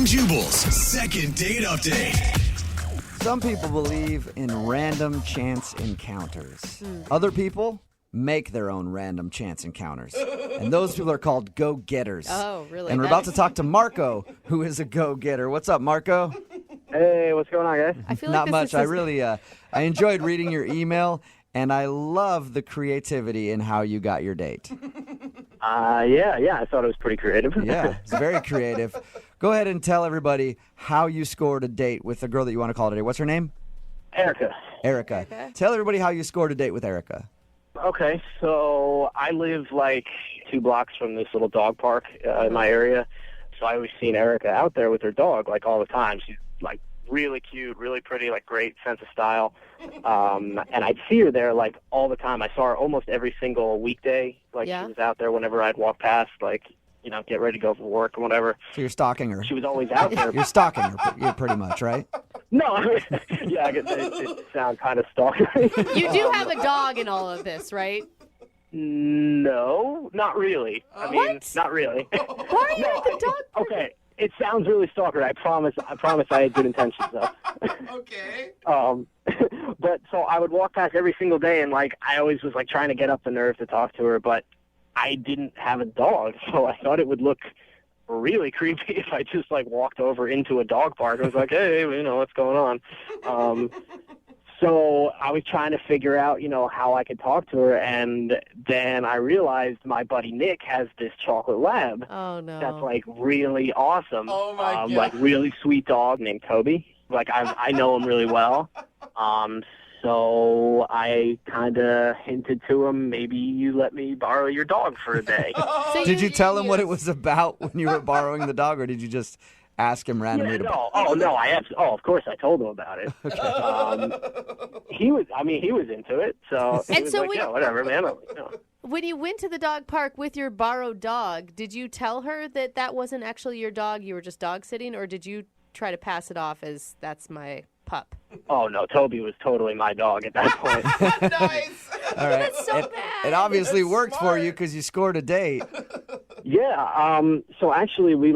and Jubal's second date update. Some people believe in random chance encounters. Other people make their own random chance encounters. And those people are called go-getters. Oh, really? And we're about to talk to Marco, who is a go-getter. What's up, Marco? Hey, what's going on, guys? I feel like Not this much. is I really, I enjoyed reading your email, and I love the creativity in how you got your date. Yeah, I thought it was pretty creative. Yeah, it's very creative. Go ahead and tell everybody how you scored a date with the girl that you want to call today. What's her name? Erica. Erica. Tell everybody how you scored a date with Erica. Okay, so I live like 2 blocks from this little dog park in my area, so I always seen Erica out there with her dog like all the time. She's like really cute, really pretty, like great sense of style. And I'd see her there like all the time. I saw her almost every single weekday. Like she was out there whenever I'd walk past, like, you know, get ready to go for work or whatever. So you're stalking her. She was always out there. You're stalking her, you're pretty much, right? No, yeah, I guess it sounds kind of stalkery. You do have a dog in all of this, right? No, not really. I mean, What? not really. Why are you at the dog? Okay, it sounds really stalkery. I promise I had good intentions, though. Okay. But so I would walk past every single day, and like I always was like trying to get up the nerve to talk to her, but I didn't have a dog, so I thought it would look really creepy if I just like walked over into a dog park and was like, hey, you know, what's going on? So I was trying to figure out, you know, how I could talk to her, and then I realized my buddy Nick has this chocolate lab Oh, no. that's like really awesome. Oh, my God. Like really sweet dog named Toby. Like I know him really well. So I kind of hinted to him, maybe you let me borrow your dog for a day. So Did you tell him what it was about when you were borrowing the dog, or did you just ask him randomly to No. Of course I told him about it. He was into it, so he And was so like, when- yeah, whatever, man. You know. When you went to the dog park with your borrowed dog, did you tell her that that wasn't actually your dog, you were just dog sitting, or did you try to pass it off as that's my pup? Oh no, Toby was totally my dog at that point. Nice. All right. That's so bad. It obviously That's worked for smart. you because you scored a date. Yeah, so actually we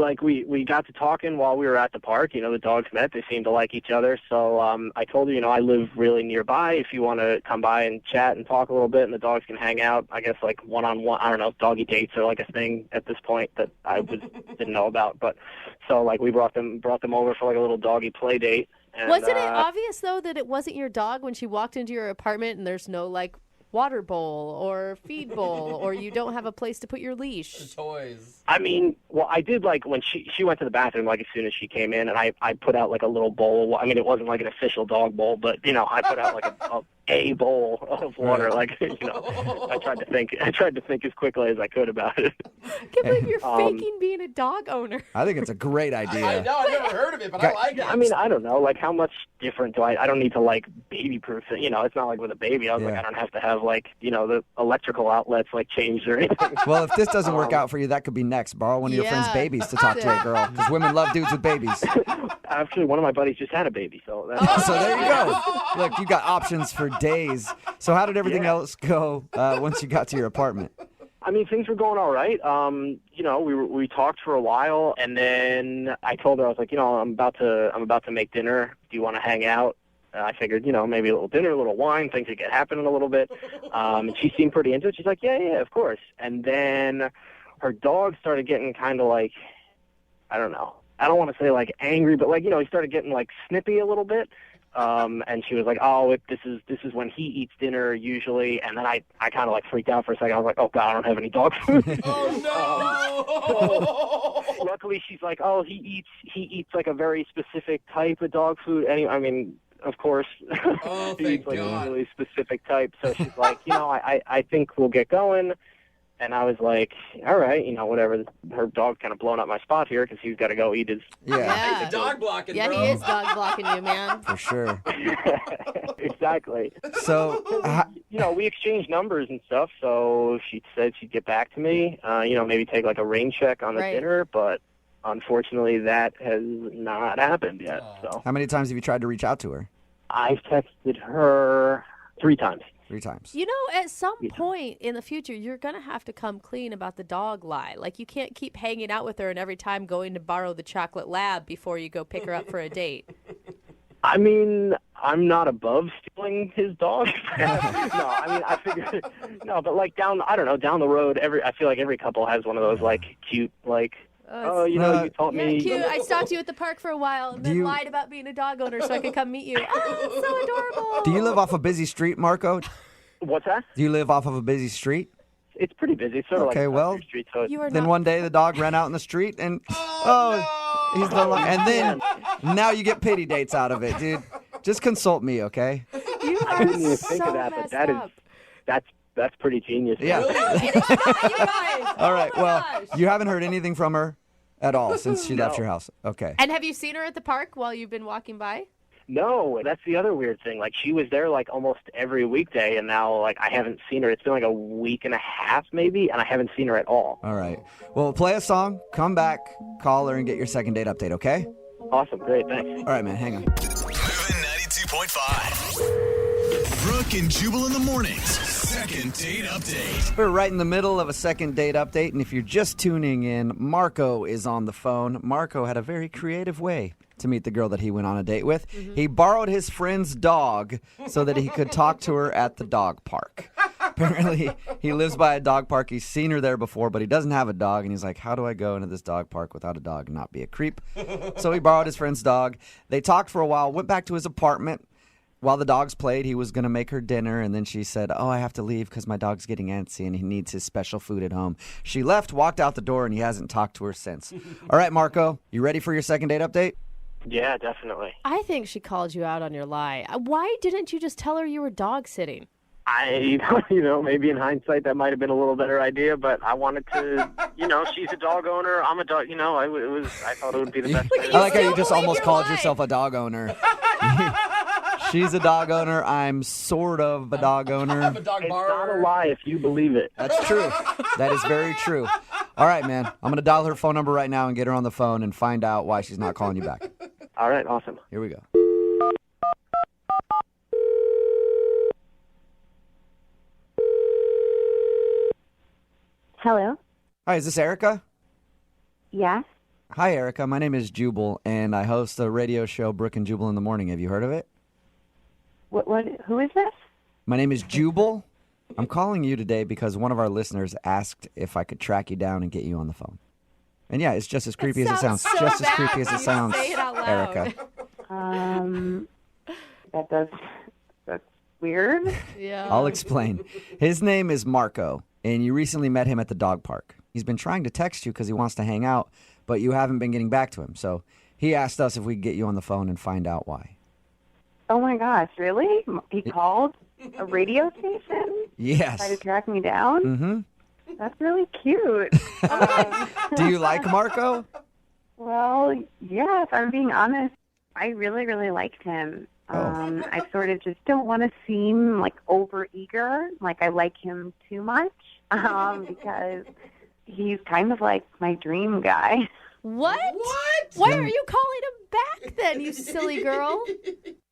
got to talking while we were at the park. You know, the dogs met. They seemed to like each other. So I told her, you know, I live really nearby. If you want to come by and chat and talk a little bit and the dogs can hang out, I guess like one-on-one, I don't know, doggy dates are like a thing at this point that I didn't know about. But so like we brought them over for like a little doggy play date. And, Wasn't it obvious, though, that it wasn't your dog when she walked into your apartment and there's no, like, water bowl or feed bowl or you don't have a place to put your leash? Toys. I mean, well, I did like when she went to the bathroom, like as soon as she came in, and I put out like a little bowl. I mean, it wasn't like an official dog bowl, but you know, I put out like a bowl of water. Like, you know, I tried to think as quickly as I could about it. I can't believe you're faking being a dog owner. I think it's a great idea. I know, I've never heard of it, but I like it. I mean, I don't know, like how much different do I don't need to like baby proof it. You know, it's not like with a baby. I was like, Yeah. I don't have to have like, you know, the electrical outlets like changed or anything. Well, if this doesn't work out for you, that could be next. Borrow one of your friend's Yeah. babies to talk to a girl, because women love dudes with babies. Actually, one of my buddies just had a baby, so that's So there you go. Look, you got options for days. So how did everything Yeah. else go once you got to your apartment? I mean, things were going all right. You know, we talked for a while, and then I told her, I was like, you know, I'm about to make dinner. Do you want to hang out? I figured, you know, maybe a little dinner, a little wine, things could get happening a little bit. And she seemed pretty into it. She's like, yeah, of course. And then her dog started getting kind of like, I don't know. I don't want to say like angry, but like, you know, he started getting like snippy a little bit. And she was like, oh, this is when he eats dinner usually. And then I kind of like freaked out for a second. I was like, oh God, I don't have any dog food. Oh, no. So luckily she's like, oh, he eats like a very specific type of dog food. I mean, of course, Oh, he thank eats like God. a really specific type. So she's like, you know, I think we'll get going. And I was like, all right, you know, whatever. Her dog's kind of blowing up my spot here because he's got to go eat his. Yeah. He's dog blocking, Yeah, bro. he is dog blocking you, man. For sure. Exactly. So, You know, we exchanged numbers and stuff. So she said she'd get back to me. You know, maybe take like a rain check on the Right. dinner, but unfortunately, that has not happened yet. So how many times have you tried to reach out to her? I've texted her 3 times. 3 times. You know, at some point in the future, you're going to have to come clean about the dog lie. Like, you can't keep hanging out with her and every time going to borrow the chocolate lab before you go pick her up for a date. I mean, I'm not above stealing his dog. No, I mean, I figure, no, but like down the road, I feel like every couple has one of those like cute, like, you taught Yeah, me. cute. I stalked you at the park for a while and then lied about being a dog owner so I could come meet you. Oh, it's so adorable. Do you live off a busy street, Marco? What's that? Do you live off of a busy street? It's pretty busy. It's sort of Okay, like well, street, so You are then not. one day the dog ran out in the street and he's no longer. And then now you get pity dates out of it, dude. Just consult me, okay? You I are didn't even think so of that, but messed that is up. that's pretty genius. Yeah. You guys. All right. Oh my Well, gosh. you haven't heard anything from her at all since she left your house. Okay. And have you seen her at the park while you've been walking by? No, that's the other weird thing. Like she was there like almost every weekday, and now like I haven't seen her. It's been like a week and a half maybe, and I haven't seen her at all. All right. Well, play a song, come back, call her, and get your second date update, okay? Awesome, great, thanks. All right, man. Hang on. Moving 92.5. Brooke and Jubal in the mornings. Second date update. We're right in the middle of a second date update, and if you're just tuning in, Marco is on the phone. Marco had a very creative way to meet the girl that he went on a date with. He borrowed his friend's dog so that he could talk to her at the dog park. Apparently, he lives by a dog park. He's seen her there before, but he doesn't have a dog, and he's like, how do I go into this dog park without a dog and not be a creep? So he borrowed his friend's dog. They talked for a while, went back to his apartment. While the dogs played, he was going to make her dinner, and then she said, I have to leave because my dog's getting antsy and he needs his special food at home. She left, walked out the door, and he hasn't talked to her since. All right, Marco, you ready for your second date update? Yeah, definitely. I think she called you out on your lie. Why didn't you just tell her you were dog sitting? Maybe in hindsight that might have been a little better idea, but I wanted to, she's a dog owner, I'm a dog, I thought it would be the best. I like how you still just believe almost your called lie. yourself a dog owner. She's a dog owner. I'm sort of a dog owner. I'm a dog It's borrower. not a lie if you believe it. That's true. That is very true. All right, man. I'm going to dial her phone number right now and get her on the phone and find out why she's not calling you back. All right, awesome. Here we go. Hello. Hi, is this Erica? Yes. Hi, Erica. My name is Jubal, and I host a radio show, Brooke and Jubal in the Morning. Have you heard of it? What? Who is this? My name is Jubal. I'm calling you today because one of our listeners asked if I could track you down and get you on the phone. And yeah, it's just as creepy as it sounds. so Just as bad creepy as when it you sounds, say it out loud. Erica. That's weird. Yeah. I'll explain. His name is Marco, and you recently met him at the dog park. He's been trying to text you because he wants to hang out, but you haven't been getting back to him. So he asked us if we could get you on the phone and find out why. Oh my gosh, really? He called a radio station? Tried to Yes. track me down? Mm-hmm. That's really cute. Do you like Marco? Well, yes, I'm being honest. I really, really liked him. I sort of just don't want to seem like overeager, like I like him too much, because he's kind of like my dream guy. What? What? Why are you calling him back then, you silly girl?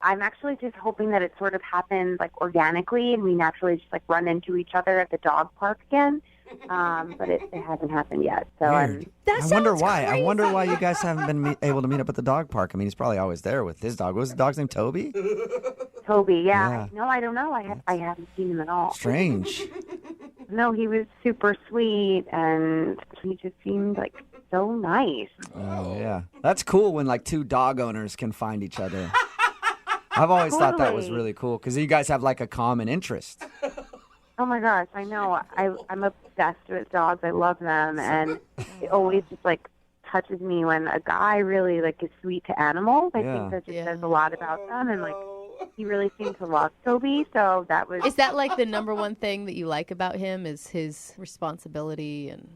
I'm actually just hoping that it sort of happens like organically and we naturally just like run into each other at the dog park again. But it hasn't happened yet. So Weird. That I wonder sounds why. I wonder crazy. why you guys haven't been able to meet up at the dog park. I mean, he's probably always there with his dog. What was the dog's name? Toby? Toby, yeah. Yeah. No, I don't know. I haven't seen him at all. Strange. No, he was super sweet and he just seemed like so nice. Oh, yeah. That's cool when, like, two dog owners can find each other. I've always thought that was Totally. really cool because you guys have, like, a common interest. Oh my gosh, I know. I'm obsessed with dogs. I love them, and it always just like touches me when a guy really like is sweet to animals. I Yeah. think that just Yeah. says a lot about them, and like he really seemed to love Toby. So that was Is that like the number one thing that you like about him is his responsibility and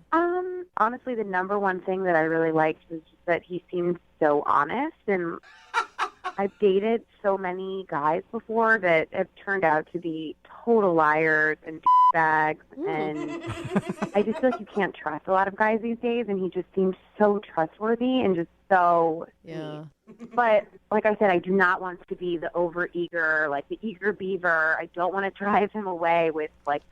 honestly the number one thing that I really liked was just that he seemed so honest. And I've dated so many guys before that have turned out to be total liars and bags, and I just feel like you can't trust a lot of guys these days, and he just seems so trustworthy and just so Yeah. sweet. But like I said, I do not want to be the overeager, like the eager beaver. I don't want to drive him away with like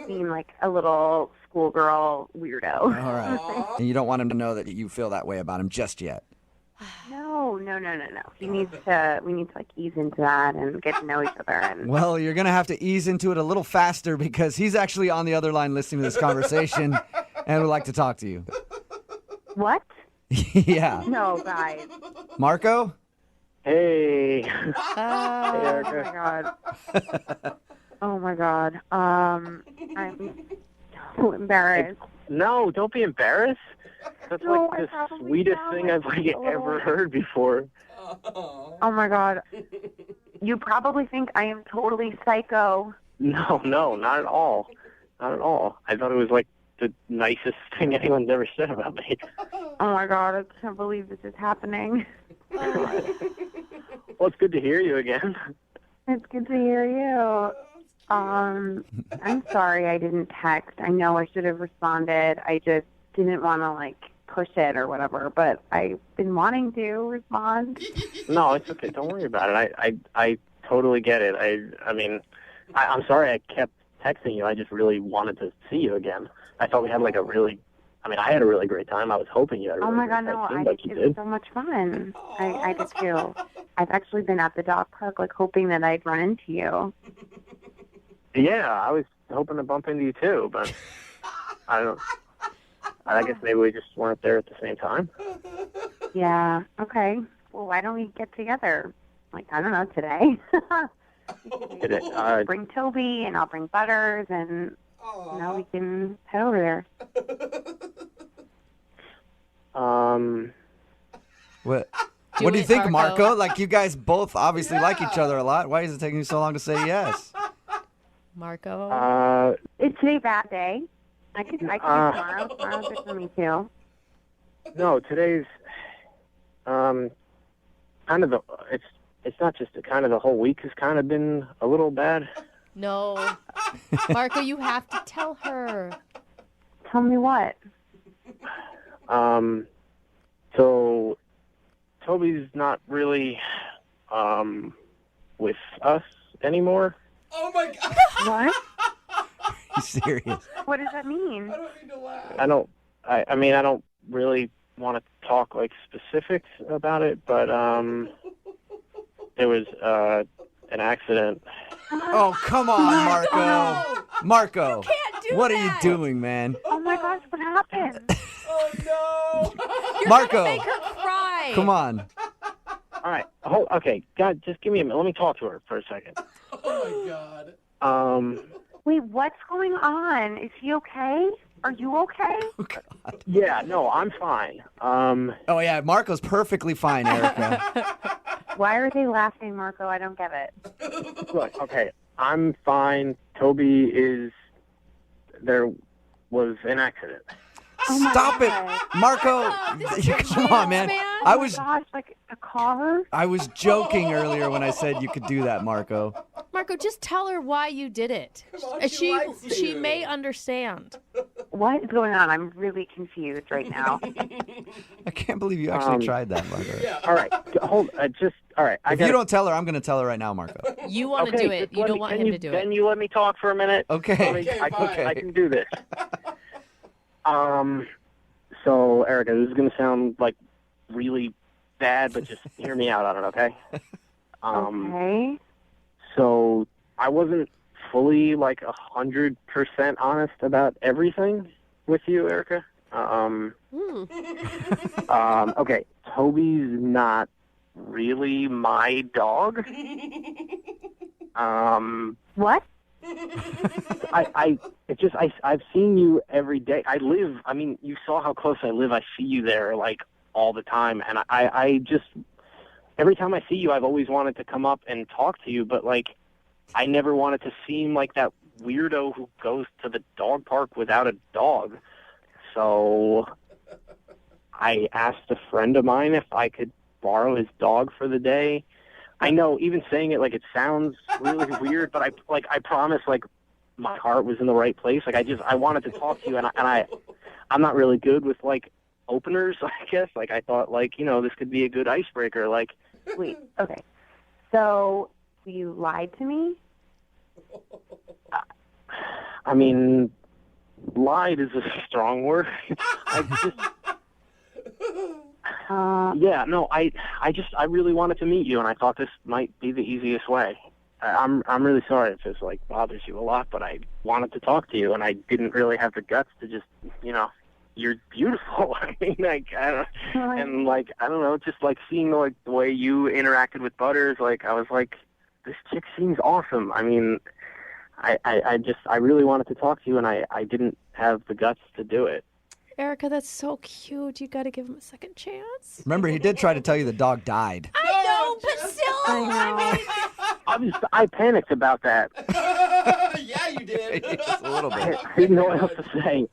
being like a little schoolgirl weirdo. All right. And you don't want him to know that you feel that way about him just yet. No. We need to like ease into that and get to know each other. And Well, you're going to have to ease into it a little faster because he's actually on the other line listening to this conversation and would like to talk to you. what? Yeah. No, guys. Marco? Hey. Oh my god. Oh my god. I'm so embarrassed. No, don't be embarrassed. That's No, like I the probably sweetest sound thing like I've like a little- ever heard before. Oh my god. You probably think I am totally psycho. No, not at all. Not at all. I thought it was like the nicest thing anyone's ever said about me. Oh my god, I can't believe this is happening. Well, it's good to hear you again. It's good to hear you. I'm sorry I didn't text. I know I should have responded. I just didn't want to like push it or whatever, but I've been wanting to respond. No, it's okay. Don't worry about it. I totally get it. I mean, I'm sorry I kept texting you. I just really wanted to see you again. I thought we had like I had a really great time. I was hoping you had a really Oh my great god, no, time. I Like did. you It was did. so much fun. I did too. I've actually been at the dog park like hoping that I'd run into you. Yeah, I was hoping to bump into you too, but I don't. I guess maybe we just weren't there at the same time. Yeah, okay. Well, why don't we get together? Like, I don't know, today? Bring Toby, and I'll bring Butters, and, we can head over there. What? Do What do you it, think, Marco. Marco? Like, you guys both obviously like each other a lot. Why is it taking you so long to say yes? Marco. Is today bad day? I could do tomorrow. Tomorrow's good for me, too. No, today's kind of the. It's not just kind of the whole week has kind of been a little bad. No. Marco, you have to tell her. Tell me what? So Toby's not really with us anymore. Oh my god! What? You serious? What does that mean? I don't mean to laugh. I mean I don't really want to talk like specifics about it, but there was an accident. Oh, come on, Marco. Marco, Can't do what that. are you doing, man? Oh my gosh, what happened? Oh no! You're Marco. gonna make her cry. Come on. All right, okay, God, just give me a minute. Let me talk to her for a second. Oh my god! Wait, what's going on? Is he okay? Are you okay? Oh, God. Yeah, no, I'm fine. Oh, yeah, Marco's perfectly fine, Erica. Why are they laughing, Marco? I don't get it. Look, okay, I'm fine. Toby is. There was an accident. Oh my Stop it. God. Marco, This is your come on, man. chance, man. I Oh my was gosh, like a car? I was joking earlier when I said you could do that, Marco. Marco, just tell her why you did it. Come on, And she likes she you. may understand. What is going on? I'm really confused right now. I can't believe you actually tried that, Marco. Yeah. All right, hold. All right. If you don't tell her, I'm going to tell her right now, Marco. You want to okay, do it. just You let don't me- want can him you- to do Can it. you let me talk for a minute? Okay. Okay, fine. I can do this. So, Erica, this is going to sound like really bad, but just hear me out on it, okay? Okay. So, I wasn't fully, 100% honest about everything with you, Erica. Okay, Toby's not really my dog. What? I've seen you every day. You saw how close I live. I see you there all the time, and I just every time I see you, I've always wanted to come up and talk to you, but I never wanted to seem like that weirdo who goes to the dog park without a dog. So I asked a friend of mine if I could borrow his dog for the day. I know, even saying it it sounds really weird, but I promise my heart was in the right place. Like I wanted to talk to you, and I'm not really good with like openers, I guess. Like I thought, like, you know, this could be a good icebreaker. Like, Wait, okay. So you lied to me? I mean, lied is a strong word. I just, yeah, no, I really wanted to meet you, and I thought this might be the easiest way. I'm really sorry if this like bothers you a lot, but I wanted to talk to you, and I didn't really have the guts to just, you know, you're beautiful. I mean, like, I don't know, just like seeing the way you interacted with Butters, like I was like, this chick seems awesome. I mean, I really wanted to talk to you, and I didn't have the guts to do it. Erica, that's so cute. You got to give him a second chance. Remember, he did try to tell you the dog died. I know, but still. I know. I panicked about that. Yeah, you did. Just a little bit. I didn't know what else to say.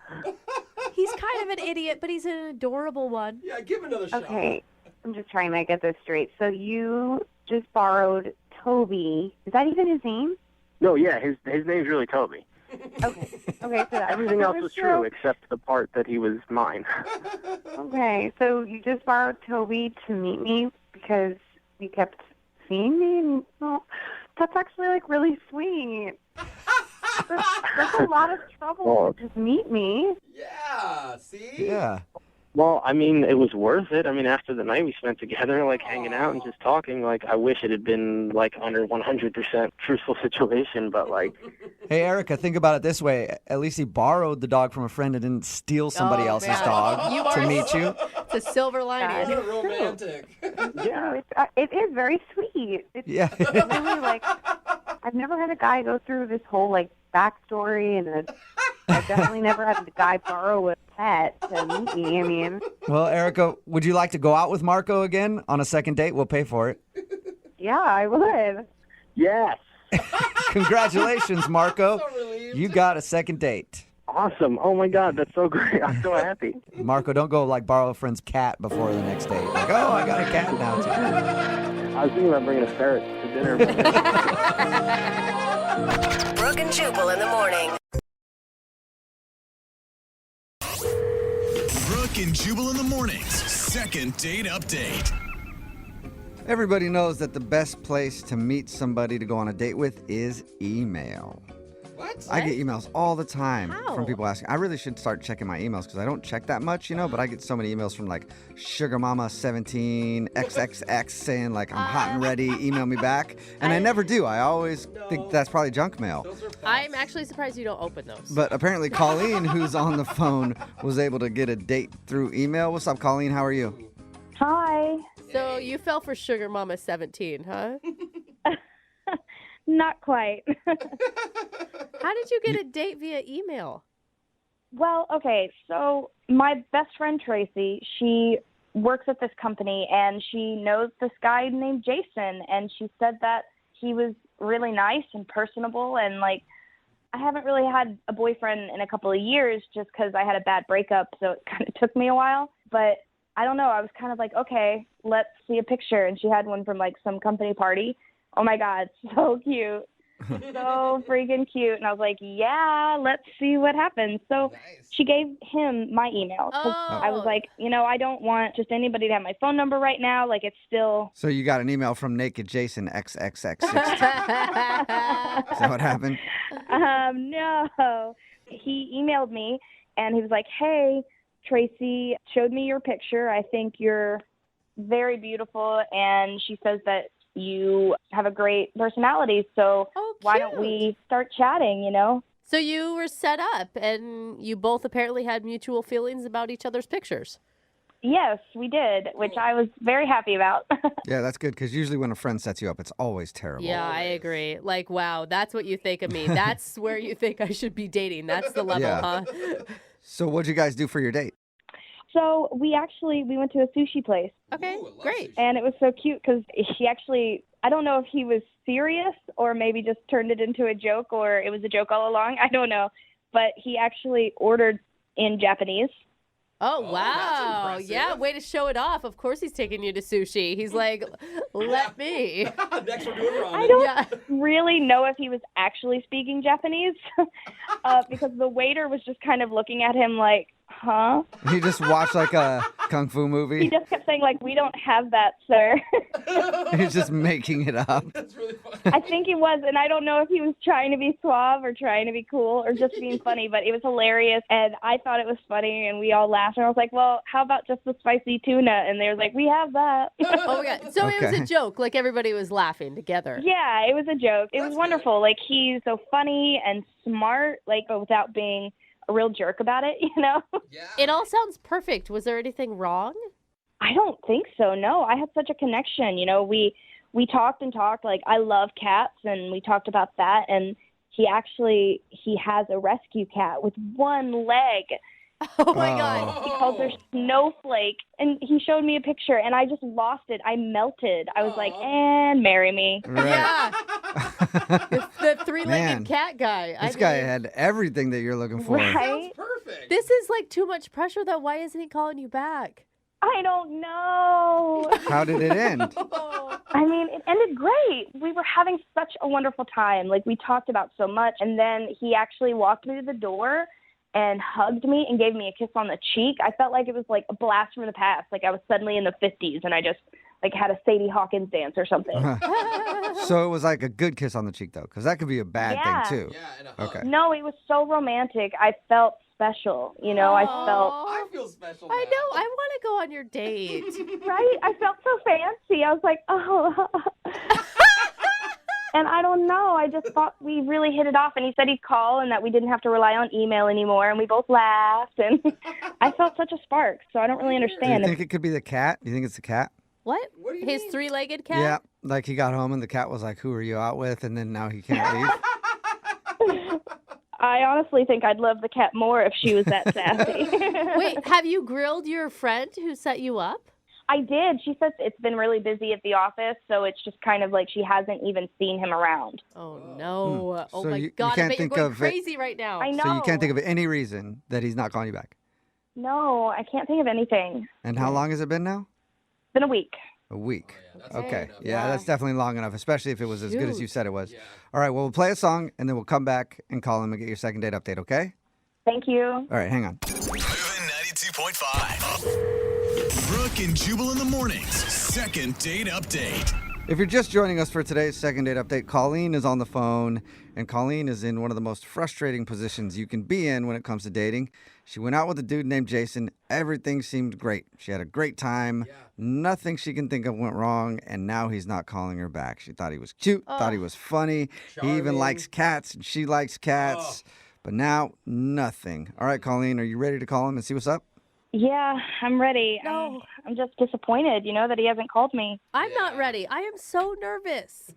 He's kind of an idiot, but he's an adorable one. Yeah, give him another shot. Okay, I'm just trying to get this straight. So you just borrowed Toby. Is that even his name? No, yeah, his name's really Toby. Okay. Okay, so Everything else was true except the part that he was mine. Okay, so you just borrowed Toby to meet me because you kept seeing me, and well, that's actually like really sweet. That's a lot of trouble to just meet me. Yeah, see? Yeah. Well, I mean, it was worth it. I mean, after the night we spent together, like hanging out and just talking, like I wish it had been like under 100% truthful situation, but like. Hey, Erica, think about it this way. At least he borrowed the dog from a friend and didn't steal somebody else's man. dog You to are meet you. It's a silver lining. What a romantic. Yeah, it is very sweet. It's Yeah. really like I've never had a guy go through this whole like backstory, and I've definitely never had a guy borrow a pet to meet me. I mean, Well, Erica, would you like to go out with Marco again on a second date? We'll pay for it. yeah, I would. Yes. Congratulations, Marco. So relieved. You got a second date. Awesome. Oh my God, that's so great. I'm so happy. Marco, don't go like borrow a friend's cat before the next date. Like, oh, I got a cat now too. I was thinking about bringing a ferret to dinner. Brooke and Jubal in the morning. Brooke and Jubal in the mornings. Second date update. Everybody knows that the best place to meet somebody to go on a date with is email. What? I get emails all the time How? from people asking. I really should start checking my emails because I don't check that much, you know, but I get so many emails from like Sugar Mama 17 XXX saying like I'm hot and ready, email me back. And I never do. I always think that's probably junk mail. Those are I'm actually surprised you don't open those. But apparently Colleen, who's on the phone, was able to get a date through email. What's up, Colleen? How are you? Hi. So you fell for Sugar Mama 17, huh? Not quite. How did you get a date via email? Well, okay, so my best friend Tracy, she works at this company and she knows this guy named Jason, and she said that he was really nice and personable, and like I haven't really had a boyfriend in a couple of years just because I had a bad breakup, so it kind of took me a while. But I don't know, I was kind of like, okay, let's see a picture, and she had one from like some company party. Oh my God, so cute. So freaking cute. And I was like, yeah, let's see what happens. So she gave him my email. 'Cause I was like, you know, I don't want just anybody to have my phone number right now. Like, it's still. So you got an email from Naked Jason XXX. Is that what happened? No. He emailed me and he was like, hey, Tracy showed me your picture. I think you're very beautiful. And she says that you have a great personality. So why don't we start chatting, you know? So you were set up, and you both apparently had mutual feelings about each other's pictures. Yes, we did, which I was very happy about. Yeah, that's good because usually when a friend sets you up, it's always terrible. Yeah, I agree. Like, wow, that's what you think of me. That's where you think I should be dating. That's the level, Yeah. huh? So what'd you guys do for your date? So we went to a sushi place. Okay, Ooh, I love great. sushi. And it was so cute because he actually, I don't know if he was serious or maybe just turned it into a joke or it was a joke all along. I don't know. But he actually ordered in Japanese. Oh, that's wow. impressive. Yeah, way to show it off. Of course he's taking you to sushi. He's like, let me. Next we're doing ramen. I don't Yeah. really know if he was actually speaking Japanese because the waiter was just kind of looking at him like, huh? He just watched like a kung fu He movie. just kept saying, like, we don't have that, sir. He's just making it up. That's really funny. I think he was, and I don't know if he was trying to be suave or trying to be cool or just being funny, but it was hilarious, and I thought it was funny, and we all laughed, and I was like, well, how about just the spicy tuna? And they were like, we have that. Oh, my God. So it was Okay. a joke. Like everybody was laughing together. Yeah, it was a joke. It was wonderful. Like, he's so funny and smart, like, but without being a real jerk about it, you know? Yeah. It all sounds perfect. Was there anything wrong? I don't think so. No, I had such a connection. You know, we talked and talked. Like, I love cats, and we talked about that. And he has a rescue cat with one leg. Oh, my God. He calls her Snowflake, and he showed me a picture, and I just lost it. I melted. I was like, and marry me. Right. Yeah. The three-legged Man, cat guy. This guy had everything that you're looking for. Right? Sounds perfect. This is like too much pressure, though. Why isn't he calling you back? I don't know. How did it end? I mean, it ended great. We were having such a wonderful time. Like, we talked about so much, and then he actually walked me to the door and hugged me and gave me a kiss on the cheek. I felt like it was like a blast from the past. Like I was suddenly in the 50s and I just like had a Sadie Hawkins dance or something. So it was like a good kiss on the cheek, though, because that could be a bad Yeah. thing, too. Yeah, and a hug. Okay. No, it was so romantic. I felt special. You know, I felt, I feel special I now. know. I want to go on your date. right? I felt so fancy. I was like, oh. And I don't know. I just thought we really hit it off. And he said he'd call and that we didn't have to rely on email anymore. And we both laughed. And I felt such a spark. So I don't really Do you understand. think it could be the cat? Do you think it's the cat? What? What do you His mean? three-legged cat? Yeah. Like he got home and the cat was like, who are you out with? And then now he can't leave. I honestly think I'd love the cat more if she was that sassy. Wait, have you grilled your friend who set you up? I did. She says it's been really busy at the office, so it's just kind of like she hasn't even seen him around. Oh, no. Oh, So my you God. I can't bet you're think going of it- crazy right now. I know. So you can't think of any reason that he's not calling you back. No, I can't think of anything. And how long has it been now? It's been a week. A week. yeah, that's Okay. long enough. Yeah, that's definitely long enough, especially if it was as good as Shoot. you said it was. Yeah. All right, well, we'll play a song and then we'll come back and call him and get your second date update, okay? Thank you. All right, hang on. Moving 92.5. Brooke and Jubal in the mornings. Second date update. If you're just joining us for today's second date update, Colleen is on the phone, and Colleen is in one of the most frustrating positions you can be in when it comes to dating. She went out with a dude named Jason. Everything seemed great. She had a great time. Yeah. Nothing she can think of went wrong, and now he's not calling her back. She thought he was cute, thought he was funny. He even Charming. likes cats, and she likes cats. But now, nothing. All right, Colleen, are you ready to call him and see what's up? Yeah, I'm ready. No. I'm just disappointed, that he hasn't called me. I'm not Yeah. ready. I am so nervous.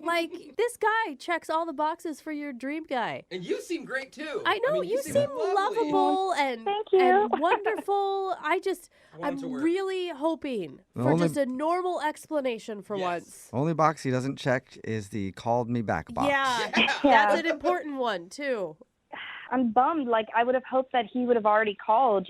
Like, this guy checks all the boxes for your dream guy. And you seem great too. I know, mean, you seem lovely. lovable and, Thank you. and wonderful. want it I'm to work. really hoping The for only- just a normal explanation for Yes. once. Only box he doesn't check is the called me back box. Yeah, Yeah. that's an important one, too. I'm bummed. Like, I would have hoped that he would have already called,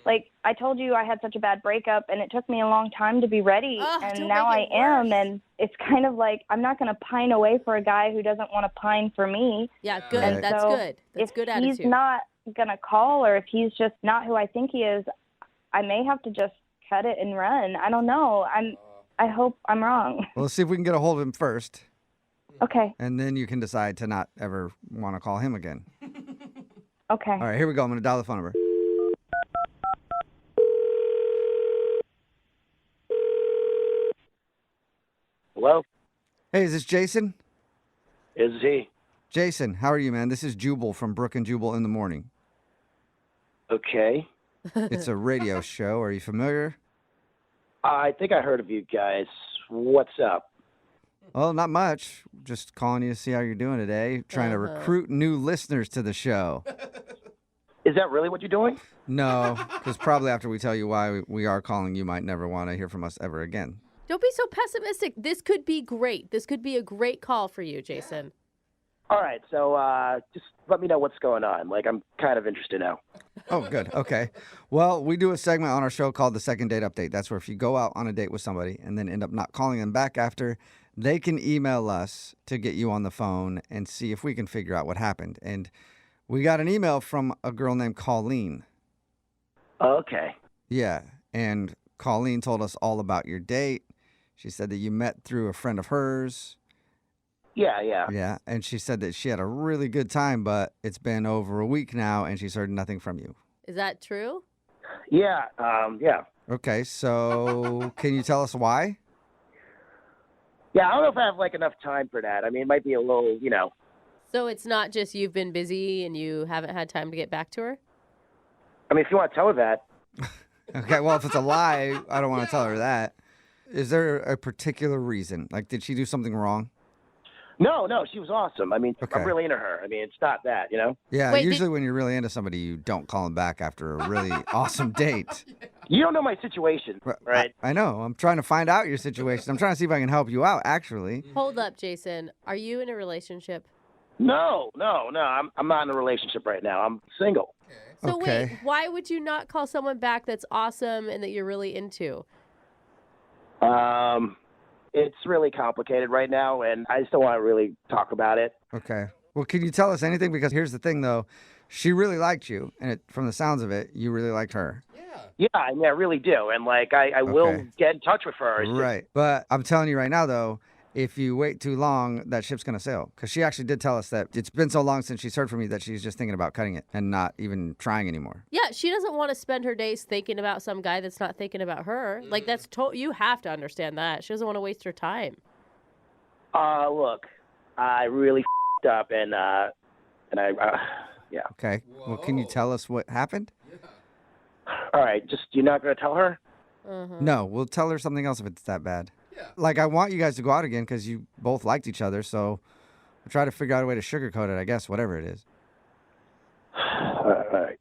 Like, I told you I had such a bad breakup, and it took me a long time to be ready, Ugh, and don't now I make it am, worse. and it's kind of like I'm not going to pine away for a guy who doesn't want to pine for me. Yeah, good. Right. That's So good. That's if good he's attitude. not going to call, or if he's just not who I think he is, I may have to just cut it and run. I don't know. I hope I'm wrong. Well, let's see if we can get a hold of him first, Okay. and then you can decide to not ever want to call him again. Okay. All right, here we go. I'm going to dial the phone number. Hello, Hey, is this Jason? is he? Jason, how are you, man? This is Jubal from Brooke and Jubal in the morning. Okay. It's a radio show. Are you familiar? I think I heard of you guys. What's up? Well, not much. Just calling you to see how you're doing today. Trying to recruit new listeners to the show. Is that really what you're doing? No, because probably after we tell you why we are calling, you might never want to hear from us ever again. Don't be so pessimistic. This could be great. This could be a great call for you, Jason. All right, so just let me know what's going on. Like, I'm kind of interested now. Oh, good. Okay. Well, we do a segment on our show called the Second Date Update. That's where if you go out on a date with somebody and then end up not calling them back after, they can email us to get you on the phone and see if we can figure out what happened. And we got an email from a girl named Colleen. Okay. Yeah. And Colleen told us all about your date. She said that you met through a friend of hers. Yeah. Yeah. And she said that she had a really good time, but it's been over a week now and she's heard nothing from you. Is that true? Yeah. Yeah. Okay. So can you tell us why? Yeah, I don't know if I have, like, enough time for that. I mean, it might be a little, So it's not just you've been busy and you haven't had time to get back to her? I mean, if you want to tell her that. Okay, well, if it's a lie, I don't want to tell her that. Is there a particular reason? Like, did she do something wrong? No, she was awesome. I mean, Okay. I'm really into her. I mean, it's not that, Yeah, Wait, usually when you're really into somebody, you don't call them back after a really awesome date. You don't know my situation, right? I know. I'm trying to find out your situation. I'm trying to see if I can help you out, actually. Hold up, Jason. Are you in a relationship? No. I'm not in a relationship right now. I'm single. So Okay. wait, why would you not call someone back that's awesome and that you're really into? It's really complicated right now, and I just don't want to really talk about it. Okay. Well, can you tell us anything? Because here's the thing, though. She really liked you, and from the sounds of it, you really liked her. Yeah, I mean, I really do, and like I will get in touch with her. It's just- Right. But I'm telling you right now, though, if you wait too long, that ship's going to sail. Because she actually did tell us that it's been so long since she's heard from you that she's just thinking about cutting it and not even trying anymore. Yeah, she doesn't want to spend her days thinking about some guy that's not thinking about her. Like, that's you have to understand that. She doesn't want to waste her time. Look, I really f***ed up, and yeah. Okay. Well, can you tell us what happened? All right, just you're not gonna tell her? No, we'll tell her something else if it's that bad. Like, I want you guys to go out again because you both liked each other, so we'll try to figure out a way to sugarcoat it, I guess, whatever it is. All right.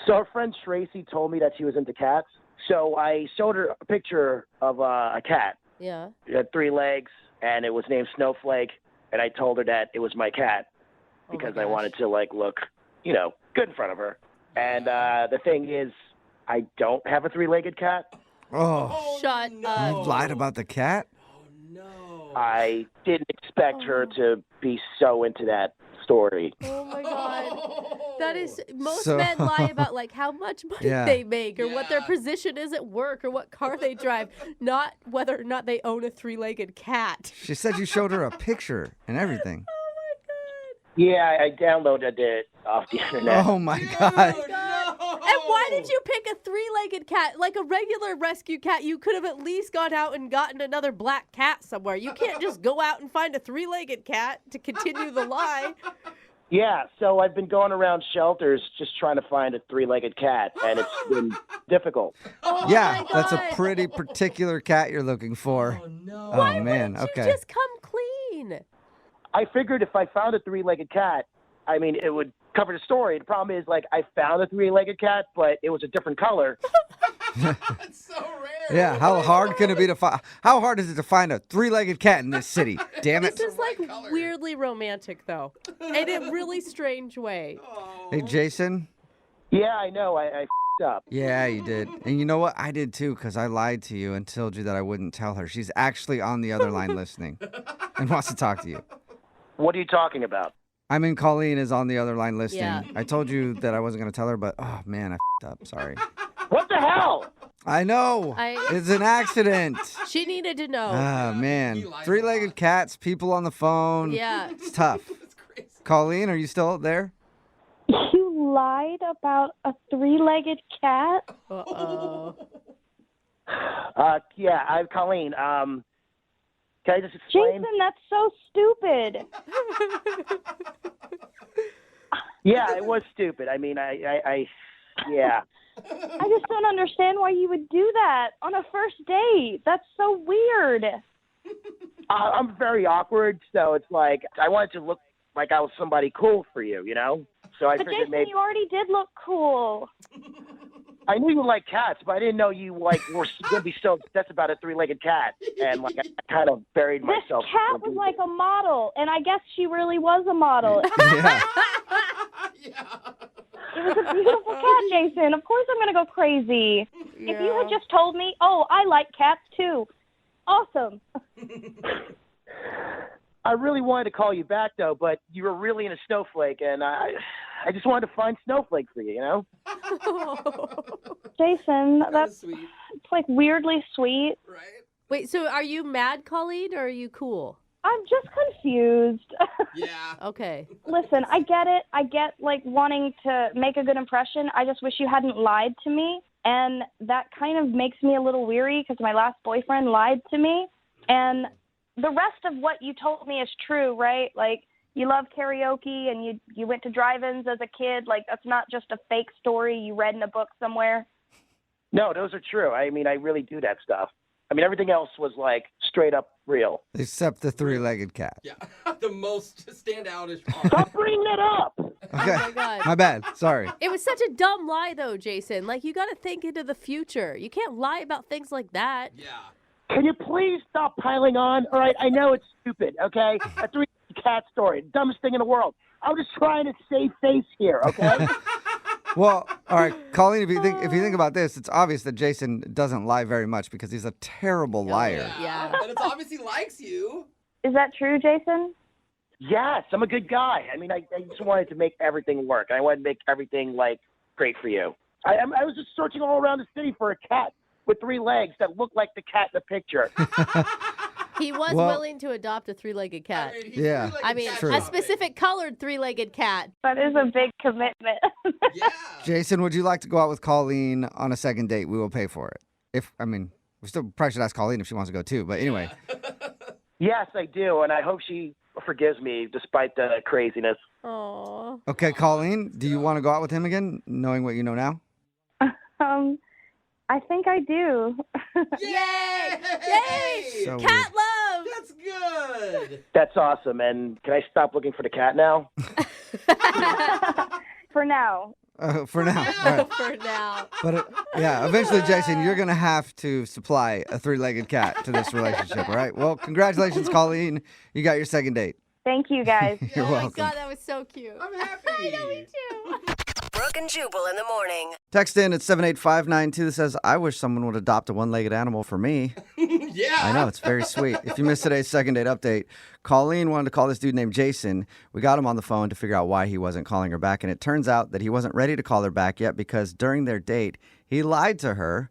So our friend Tracy told me that she was into cats, so I showed her a picture of a cat. Yeah. It had 3 legs, and it was named Snowflake, and I told her that it was my cat because I wanted to, like, look, good in front of her. And the thing is, I don't have a 3-legged cat. Oh, Shut up. you lied about the cat? I didn't expect her to be so into that story. Oh my God. That is, most So- men lie about like how much money Yeah. they make or what their position is at work or what car they drive, not whether or not they own a 3-legged cat. She said you showed her a picture and everything. Yeah, I downloaded it off the internet. Oh, my God. And why did you pick a 3-legged cat? Like a regular rescue cat, you could have at least gone out and gotten another black cat somewhere. You can't just go out and find a 3-legged cat to continue the lie. Yeah, so I've been going around shelters just trying to find a 3-legged cat, and it's been difficult. Oh Yeah, my that's a God. pretty particular cat you're looking for. Oh, no. Oh, man. Why Okay. you just come clean? I figured if I found a 3-legged cat, I mean, it would cover the story. The problem is, like, I found a 3-legged cat, but it was a different color. That's so rare. Yeah, how hard can it be to find? How hard is it to find a 3-legged cat in this city? Damn it! This is like color. weirdly romantic, though, in a really strange way. Hey, Jason. Yeah, I know. I f***ed up. Yeah, you did, and you know what? I did too, because I lied to you and told you that I wouldn't tell her. She's actually on the other line listening, and wants to talk to you. What are you talking about? I mean, Colleen is on the other line listening. Yeah. I told you that I wasn't going to tell her, but oh man, I f***ed up. Sorry. What the hell? I know. It's an accident. She needed to know. Oh man, lies a 3-legged cats, people on the phone. Yeah. It's tough. That's crazy. Colleen, are you still there? You lied about a 3-legged cat? Uh-oh. Yeah, Colleen. Can I just explain? Jason, that's so stupid. Yeah, it was stupid. I mean, yeah. I just don't understand why you would do that on a first date. That's so weird. I'm very awkward, so it's like I wanted to look like I was somebody cool for you, So I But figured Jason, maybe. you already did look cool. I knew you liked cats, but I didn't know you were going to be so obsessed about a three-legged cat. And I kind of buried This myself. cat was like a model, and I guess she really was a model. Yeah. It was a beautiful cat, Jason. Of course I'm going to go crazy. If you had just told me, oh, I like cats too. Awesome. I really wanted to call you back, though, but you were really in a snowflake, and I just wanted to find snowflake for you, you know? Jason, that's sweet. it's like weirdly sweet. Right? Wait, so are you mad, Colleen, or are you cool? I'm just confused. Yeah. Okay. Listen, I get it. I get like wanting to make a good impression. I just wish you hadn't lied to me. And that kind of makes me a little weary because my last boyfriend lied to me. And the rest of what you told me is true, right? Like you love karaoke and you went to drive-ins as a kid. Like that's not just a fake story you read in a book somewhere. No, those are true. I mean, I really do that stuff. I mean, everything else was like straight up real. Except the three-legged cat. Yeah. The most standoutish part. Stop bringing that up. Okay. Oh my God. My bad. Sorry. It was such a dumb lie, though, Jason. Like, you got to think into the future. You can't lie about things like that. Yeah. Can you please stop piling on? All right, I know it's stupid, okay? A three-legged cat story, dumbest thing in the world. I'm just trying to save face here, okay? Well, all right, Colleen, if you think about this, it's obvious that Jason doesn't lie very much because he's a terrible liar. Yeah. And it's obviously likes you. Is that true, Jason? Yes, I'm a good guy. I mean, I just wanted to make everything work. I wanted to make everything, like, great for you. I was just searching all around the city for a cat with 3 legs that looked like the cat in the picture. He was willing to adopt a three-legged cat. I mean, he's Yeah. really I like mean, cat True. a shopping. specific colored three-legged cat. That is a big commitment. Yeah. Jason, would you like to go out with Colleen on a second date? We will pay for it. We still probably should ask Colleen if she wants to go too. But anyway, Yes, I do, and I hope she forgives me despite the craziness. Aww. okay, Colleen, do you want to go out with him again, knowing what you know now? I think I do. Yay! Yay! So Cat love! That's good. That's awesome, and can I stop looking for the cat now? For now. For now. All right. For now. But eventually, Jason, you're going to have to supply a three-legged cat to this relationship, all right? Well, congratulations, Colleen. You got your second date. Thank you, guys. You're Oh welcome. my God, that was so cute. I'm happy. I know, me too. Brooke and Jubal in the morning. Text in at 78592 that says, I wish someone would adopt a one-legged animal for me. Yeah. I know, it's very sweet. If you missed today's second date update, Colleen wanted to call this dude named Jason. We got him on the phone to figure out why he wasn't calling her back, and it turns out that he wasn't ready to call her back yet because during their date, he lied to her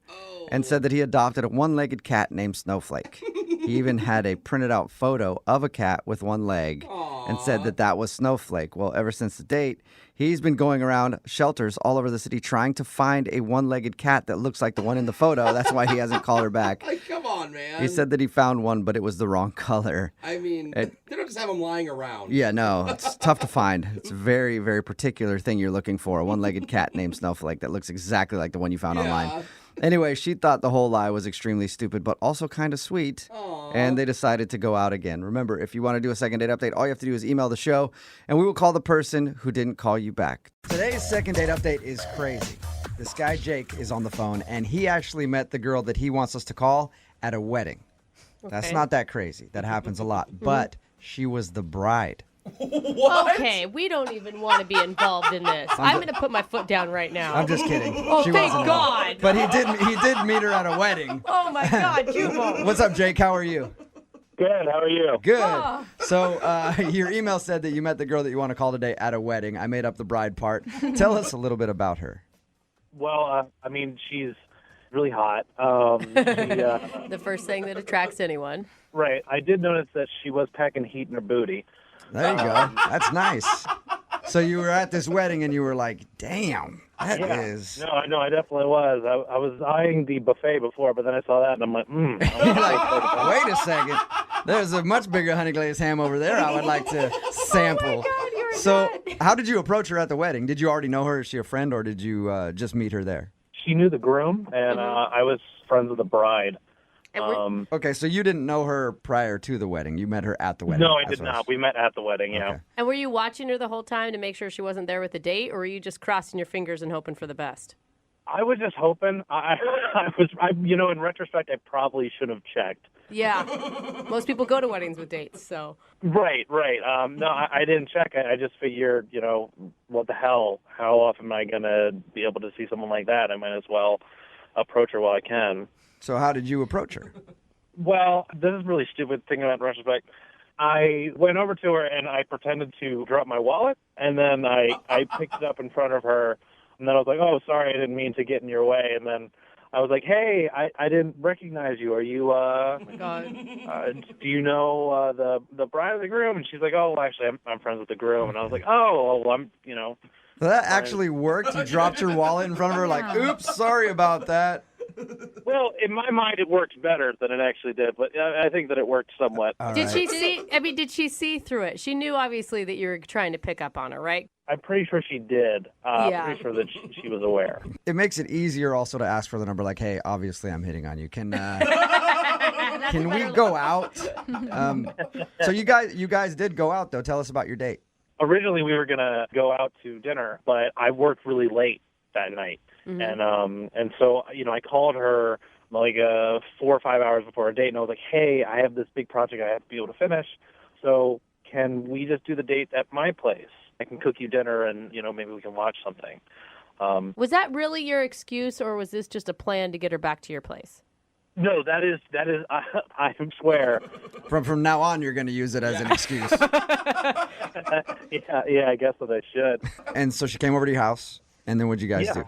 and said that he adopted a one-legged cat named Snowflake. He even had a printed out photo of a cat with one leg and said that that was Snowflake. Well, ever since the date, he's been going around shelters all over the city trying to find a one-legged cat that looks like the one in the photo. That's why he hasn't called her back. Like, come on, man. He said that he found one, but it was the wrong color. I mean, they don't just have them lying around. Yeah, no, it's tough to find. It's a very, very particular thing you're looking for, a one-legged cat named Snowflake that looks exactly like the one you found online. Anyway, she thought the whole lie was extremely stupid, but also kind of sweet. And they decided to go out again. Remember, if you want to do a second date update, all you have to do is email the show, and we will call the person who didn't call you back. Today's second date update is crazy. This guy, Jake, is on the phone, and he actually met the girl that he wants us to call at a wedding. That's not that crazy. That happens a lot. But she was the bride. What? Okay, we don't even want to be involved in this. I'm going to put my foot down right now. I'm just kidding. Oh, She thank wasn't God. involved. But he did meet her at a wedding. Oh my God, Jubal. What's up, Jake? How are you? Good. How are you? Good. So your email said that you met the girl that you want to call today at a wedding. I made up the bride part. Tell us a little bit about her. Well, I mean, she's really hot. The first thing that attracts anyone. Right. I did notice that she was packing heat in her booty. There you go. That's nice. So you were at this wedding and you were like, damn, that is... No, I know. I definitely was. I was eyeing the buffet before, but then I saw that and I'm like, You're like, wait a second. There's a much bigger honey glazed ham over there I would like to sample. So how did you approach her at the wedding? Did you already know her? Is she a friend or did you just meet her there? She knew the groom, and I was friends with the bride. Okay, so you didn't know her prior to the wedding. You met her at the wedding. No, I That's did what not. We met at the wedding, yeah. Okay. And were you watching her the whole time to make sure she wasn't there with the date, or were you just crossing your fingers and hoping for the best? I was just hoping. In retrospect, I probably should have checked. Yeah. Most people go to weddings with dates, so. Right. No, I didn't check. I just figured, what the hell? How often am I going to be able to see someone like that? I might as well approach her while I can. So how did you approach her? Well, this is really stupid thinking about in retrospect. I went over to her and I pretended to drop my wallet, and then I picked it up in front of her, and then I was like, oh, sorry, I didn't mean to get in your way, and then I was like, hey, I didn't recognize you. Are you, Oh, my God. do you know the bride of the groom? And she's like, oh, well, actually, I'm friends with the groom. And I was like, oh, well, I'm. So that actually worked? You dropped your wallet in front of her like, oops, sorry about that. Well, in my mind, it worked better than it actually did, but I think that it worked somewhat. Did she see through it? She knew, obviously, that you were trying to pick up on her, right? I'm pretty sure she did. Yeah. Pretty sure that she was aware. It makes it easier also to ask for the number like, hey, obviously I'm hitting on you. Can we go out? So you guys did go out, though. Tell us about your date. Originally, we were going to go out to dinner, but I worked really late that night. Mm-hmm. And so, I called her like 4 or 5 hours before our date, and I was like, hey, I have this big project I have to be able to finish, so can we just do the date at my place? I can cook you dinner, and, maybe we can watch something. Was that really your excuse, or was this just a plan to get her back to your place? No, that is. I swear. From now on, you're going to use it as an excuse. Yeah, I guess that I should. And so she came over to your house, and then what'd you guys do?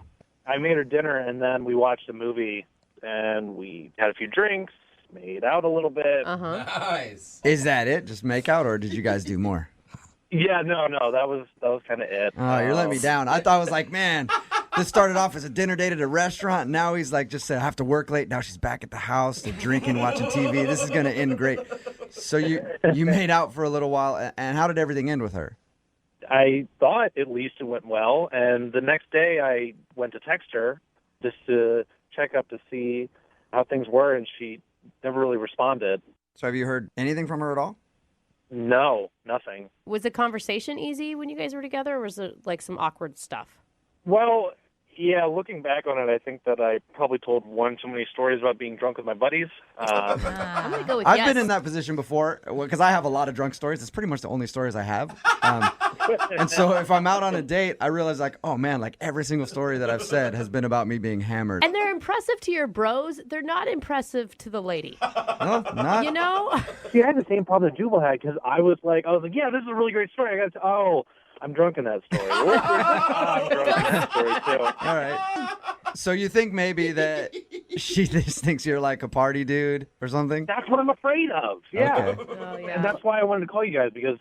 I made her dinner, and then we watched a movie, and we had a few drinks, made out a little bit. Uh-huh. Nice. Is that it? Just make out, or did you guys do more? Yeah, no, that was kind of it. Oh, you're letting me down. I thought I was like, man, this started off as a dinner date at a restaurant, and now he's like, just said, I have to work late. Now she's back at the house, they're drinking, watching TV. This is going to end great. So you made out for a little while, and how did everything end with her? I thought at least it went well, and the next day I went to text her just to check up to see how things were, and she never really responded. So have you heard anything from her at all? No, nothing. Was the conversation easy when you guys were together, or was it like some awkward stuff? Well, yeah, looking back on it, I think that I probably told one too many stories about being drunk with my buddies. I'm going to go with I've yes. been in that position before because I have a lot of drunk stories. It's pretty much the only stories I have. And so if I'm out on a date, I realize like, oh man, like every single story that I've said has been about me being hammered. And they're impressive to your bros. They're not impressive to the lady. No, not. You know? See, I had the same problem that Jubal had because I was like, yeah, this is a really great story. I'm drunk in that story. I'm drunk in that story too. All right. So you think maybe that she just thinks you're like a party dude or something? That's what I'm afraid of. Yeah. Okay. Oh, yeah. And that's why I wanted to call you guys because,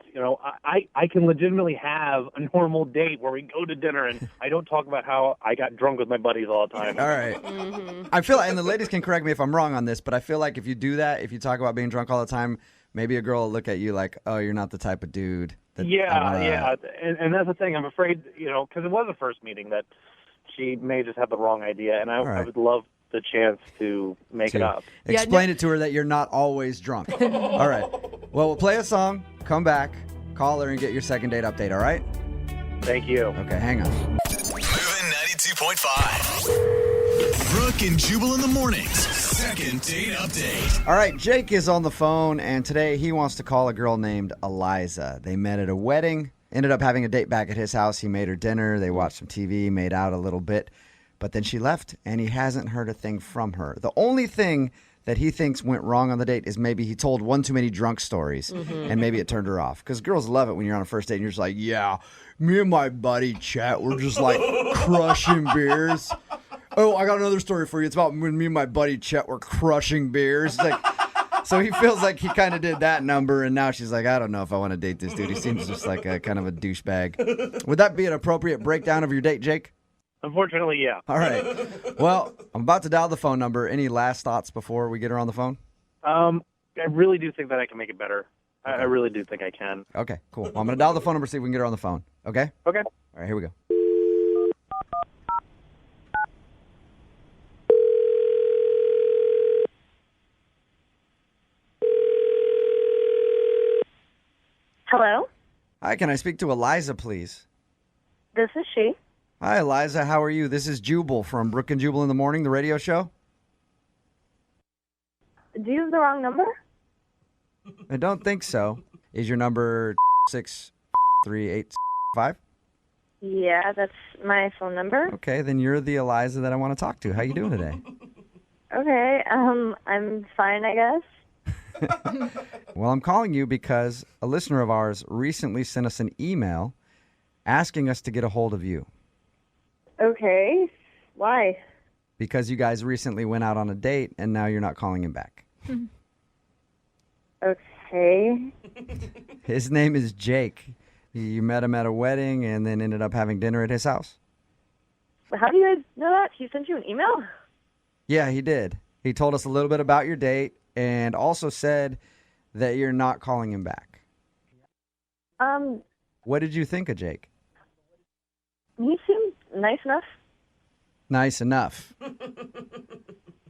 I can legitimately have a normal date where we go to dinner and I don't talk about how I got drunk with my buddies all the time. All right. Mm-hmm. I feel like, and the ladies can correct me if I'm wrong on this, but I feel like if you do that, if you talk about being drunk all the time, maybe a girl will look at you like, oh, you're not the type of dude. Yeah. And that's the thing. I'm afraid, because it was a first meeting that she may just have the wrong idea. And I would love the chance to make it up. Explain it to her that you're not always drunk. All right. Well, we'll play a song, come back, call her, and get your second date update, all right? Thank you. Okay, hang on. Moving 92.5. Brooke and Jubal in the mornings. Second date update. All right, Jake is on the phone, and today he wants to call a girl named Eliza. They met at a wedding, ended up having a date back at his house. He made her dinner. They watched some TV, made out a little bit. But then she left, and he hasn't heard a thing from her. The only thing that he thinks went wrong on the date is maybe he told one too many drunk stories, and maybe it turned her off. Because girls love it when you're on a first date, and you're just like, yeah, me and my buddy Chet, we're just like crushing beers. Oh, I got another story for you. It's about when me and my buddy Chet were crushing beers. It's like, so he feels like he kind of did that number, and now she's like, I don't know if I want to date this dude. He seems just like a kind of a douchebag. Would that be an appropriate breakdown of your date, Jake? Unfortunately, yeah. All right. Well, I'm about to dial the phone number. Any last thoughts before we get her on the phone? I really do think that I can make it better. Okay. I really do think I can. Okay, cool. Well, I'm going to dial the phone number, see if we can get her on the phone. Okay? Okay. All right, here we go. Hello, Hi, can I speak to Eliza, please? this is she. Hi, Eliza. How are you? This is Jubal from Brooke and Jubal in the Morning, the radio show. Do you have the wrong number? I don't think so. Is your number 63855? Yeah, that's my phone number. Okay, then you're the Eliza that I want to talk to. How you doing today? Okay, I'm fine, I guess. Well, I'm calling you because a listener of ours recently sent us an email asking us to get a hold of you. Okay, why? Because you guys recently went out on a date and now you're not calling him back. Okay. His name is Jake. You met him at a wedding and then ended up having dinner at his house. How do you guys know that? He sent you an email? Yeah, he did. He told us a little bit about your date and also said that you're not calling him back. What did you think of Jake? He seemed nice enough. Nice enough.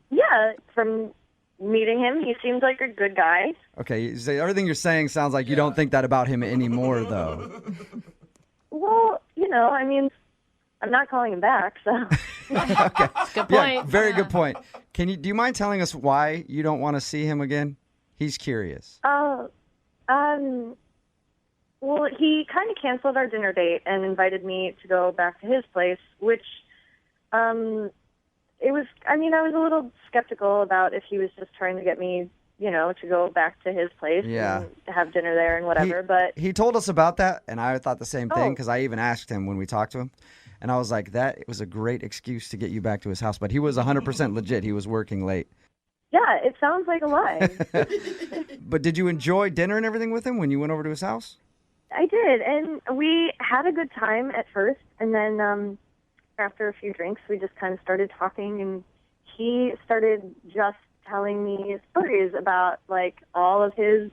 Yeah, from meeting him, he seems like a good guy. Okay, so everything you're saying sounds like you don't think that about him anymore, though. Well, I mean, I'm not calling him back, so. Okay. Good point. Yeah, very good point. Do you mind telling us why you don't want to see him again? He's curious. Well, he kind of canceled our dinner date and invited me to go back to his place, which, I was a little skeptical about if he was just trying to get me, to go back to his place and have dinner there and whatever, but. He told us about that, and I thought the same thing, Oh. because I even asked him when we talked to him, and I was like, it was a great excuse to get you back to his house, but he was 100% legit. He was working late. Yeah, it sounds like a lie. But did you enjoy dinner and everything with him when you went over to his house? I did, and we had a good time at first, and then after a few drinks, we just kind of started talking, and he started just telling me stories about, like, all of his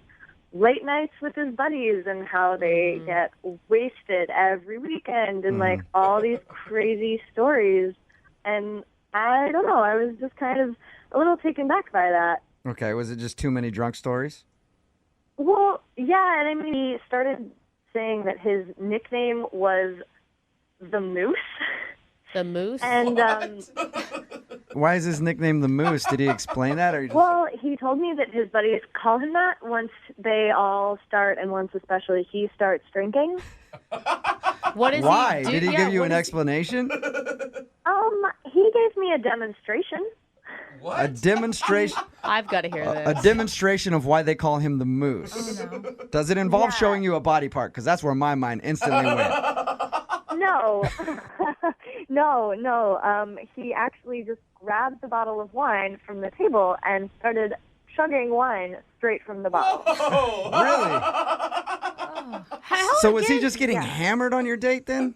late nights with his buddies and how they get wasted every weekend and, like, all these crazy stories. And I don't know, I was just kind of a little taken back by that. Okay, was it just too many drunk stories? Well, yeah, and I mean, he started saying that his nickname was the Moose. The Moose? And, Why is his nickname the Moose? Did he explain that? Or well, he told me that his buddies call him that once they all start, and once especially he starts drinking. What is Why? he do? Did he Yeah, give you what an is- explanation? He gave me a demonstration. What? A demonstration. I've got to hear A this. demonstration of why they call him the Moose. Does it involve showing you a body part? Because that's where my mind instantly went. No. No. He actually just grabbed the bottle of wine from the table and started chugging wine straight from the bottle. Really? How So was he again? just getting hammered on your date then?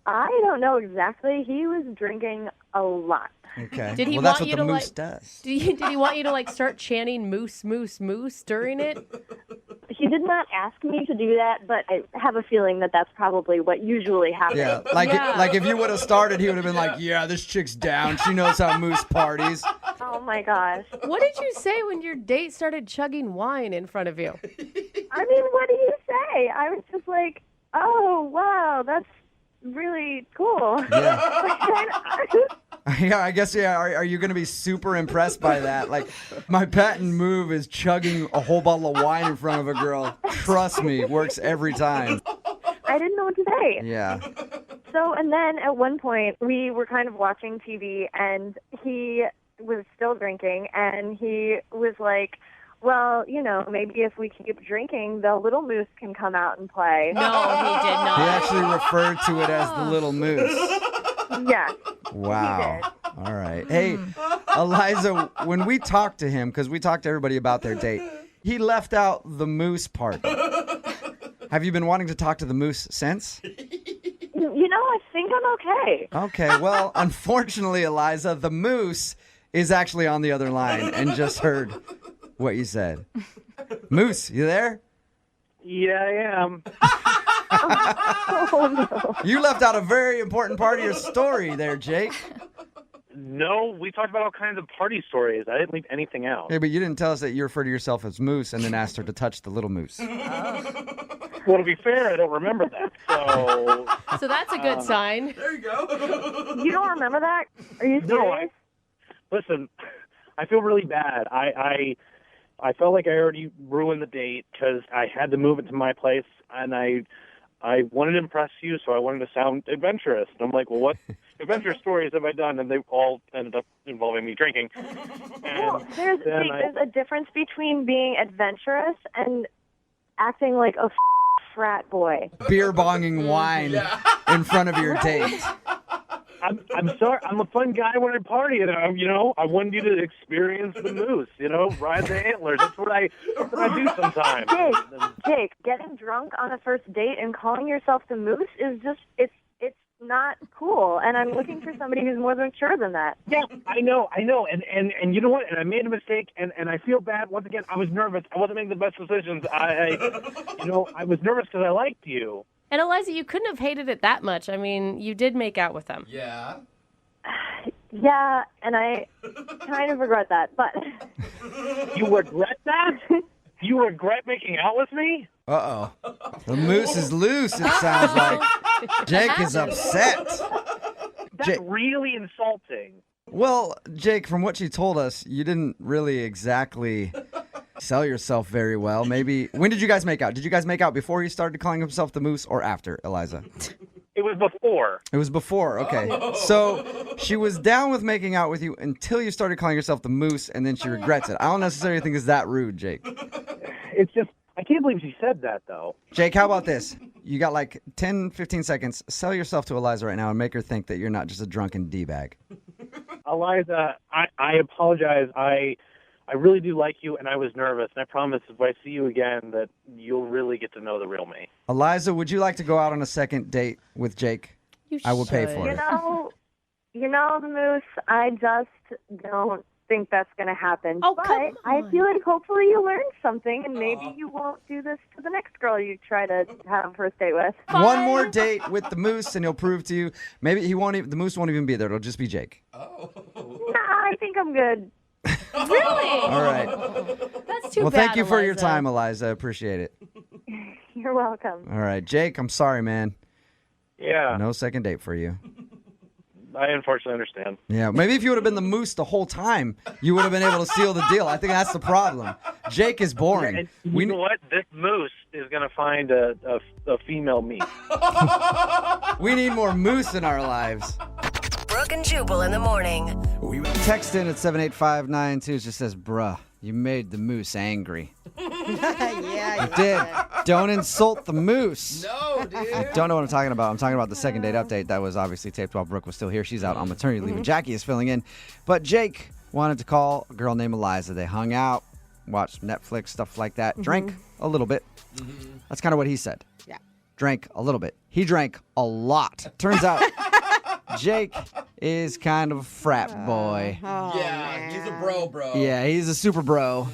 I don't know exactly. He was drinking a lot. Okay. Did he well, that's want what you the to, Moose like- does. Did he want you to, like, start chanting moose, moose, moose during it? He did not ask me to do that, but I have a feeling that that's probably what usually happens. Yeah, like Yeah. like if you would have started, he would have been like, "Yeah, this chick's down. She knows how Moose parties." Oh, my gosh. What did you say when your date started chugging wine in front of you? I mean, what do you say? I was just like, oh, wow, that's really cool. Yeah. Yeah, I guess. Yeah, are you going to be super impressed by that? Like, my patent move is chugging a whole bottle of wine in front of a girl. Trust me, works every time. I didn't know what to say. Yeah. So, and then at one point, we were kind of watching TV, and he was still drinking, and he was like, well, maybe if we keep drinking, the little moose can come out and play. No, he did He not. actually referred to it as the little moose. Yeah. Wow. All right. Hey, Eliza, when we talked to him, because we talked to everybody about their date, he left out the moose part. Have you been wanting to talk to the moose since? I think I'm okay. Okay. Well, unfortunately, Eliza, the moose is actually on the other line and just heard what you said. Moose, you there? Yeah, I am. Oh, no. You left out a very important part of your story there, Jake. No, we talked about all kinds of party stories. I didn't leave anything out. Yeah, but you didn't tell us that you refer to yourself as Moose and then asked her to touch the little moose. Well, to be fair, I don't remember that. So that's a good sign. There you go. You don't remember that? Are you serious? No, listen, I feel really bad. I felt like I already ruined the date because I had to move it to my place, and I wanted to impress you, so I wanted to sound adventurous. And I'm like, well, what adventurous stories have I done? And they all ended up involving me drinking. Well, there's a difference between being adventurous and acting like a frat boy. Beer bonging wine in front of your date. I'm sorry. I'm a fun guy when I party, and I wanted you to experience the moose. Ride the antlers. That's what I do sometimes. Jake, getting drunk on a first date and calling yourself the moose is just it's not cool. And I'm looking for somebody who's more mature than that. Yeah, I know. And you know what? And I made a mistake, and I feel bad. Once again, I was nervous. I wasn't making the best decisions. I was nervous because I liked you. And Eliza, you couldn't have hated it that much. I mean, you did make out with them. Yeah. Yeah, and I kind of regret that, but... You regret that? You regret making out with me? Uh-oh. The moose is loose, it sounds like. Jake is upset. That's really insulting. Well, Jake, from what you told us, you didn't really exactly sell yourself very well. Maybe. When did you guys make out? Did you guys make out before he started calling himself the moose or after, Eliza? It was before. It was before, okay. So she was down with making out with you until you started calling yourself the moose, and then she regrets it. I don't necessarily think it's that rude, Jake. It's just, I can't believe she said that, though. Jake, how about this? You got like 10, 15 seconds. Sell yourself to Eliza right now and make her think that you're not just a drunken D-bag. Eliza, I apologize. I really do like you, and I was nervous. And I promise if I see you again that you'll really get to know the real me. Eliza, would you like to go out on a second date with Jake? I will pay for it. You know, the moose, I just don't think that's going to happen. Oh, but come on. I feel like hopefully you learned something, and maybe you won't do this to the next girl you try to have a first date with. One more date with the moose, and he'll prove to you. Maybe the moose won't even be there. It'll just be Jake. Nah, I think I'm good. Really? All right. That's too bad, Well, thank you for your Eliza. time, Eliza. I appreciate it. You're welcome. All right, Jake, I'm sorry, man. Yeah, No second date for you. I unfortunately understand. Yeah, maybe if you would have been the moose the whole time, you would have been able to seal the deal. I think that's the problem. Jake is boring. And you know what? This moose is going to find a female me. We need more moose in our lives. Brooke and Jubal in the morning. Text in at 78592 just says, bruh, you made the moose angry. Yeah, You did. Don't insult the moose. No, dude. I don't know what I'm talking about. I'm talking about the second date update that was obviously taped while Brooke was still here. She's out on maternity leave, and Jackie is filling in. But Jake wanted to call a girl named Eliza. They hung out, watched Netflix, stuff like that. Drank a little bit. That's kind of what he said. Yeah. Drank a little bit. He drank a lot. Turns out Jake is kind of a frat boy. Yeah, he's a bro. Yeah, he's a super bro.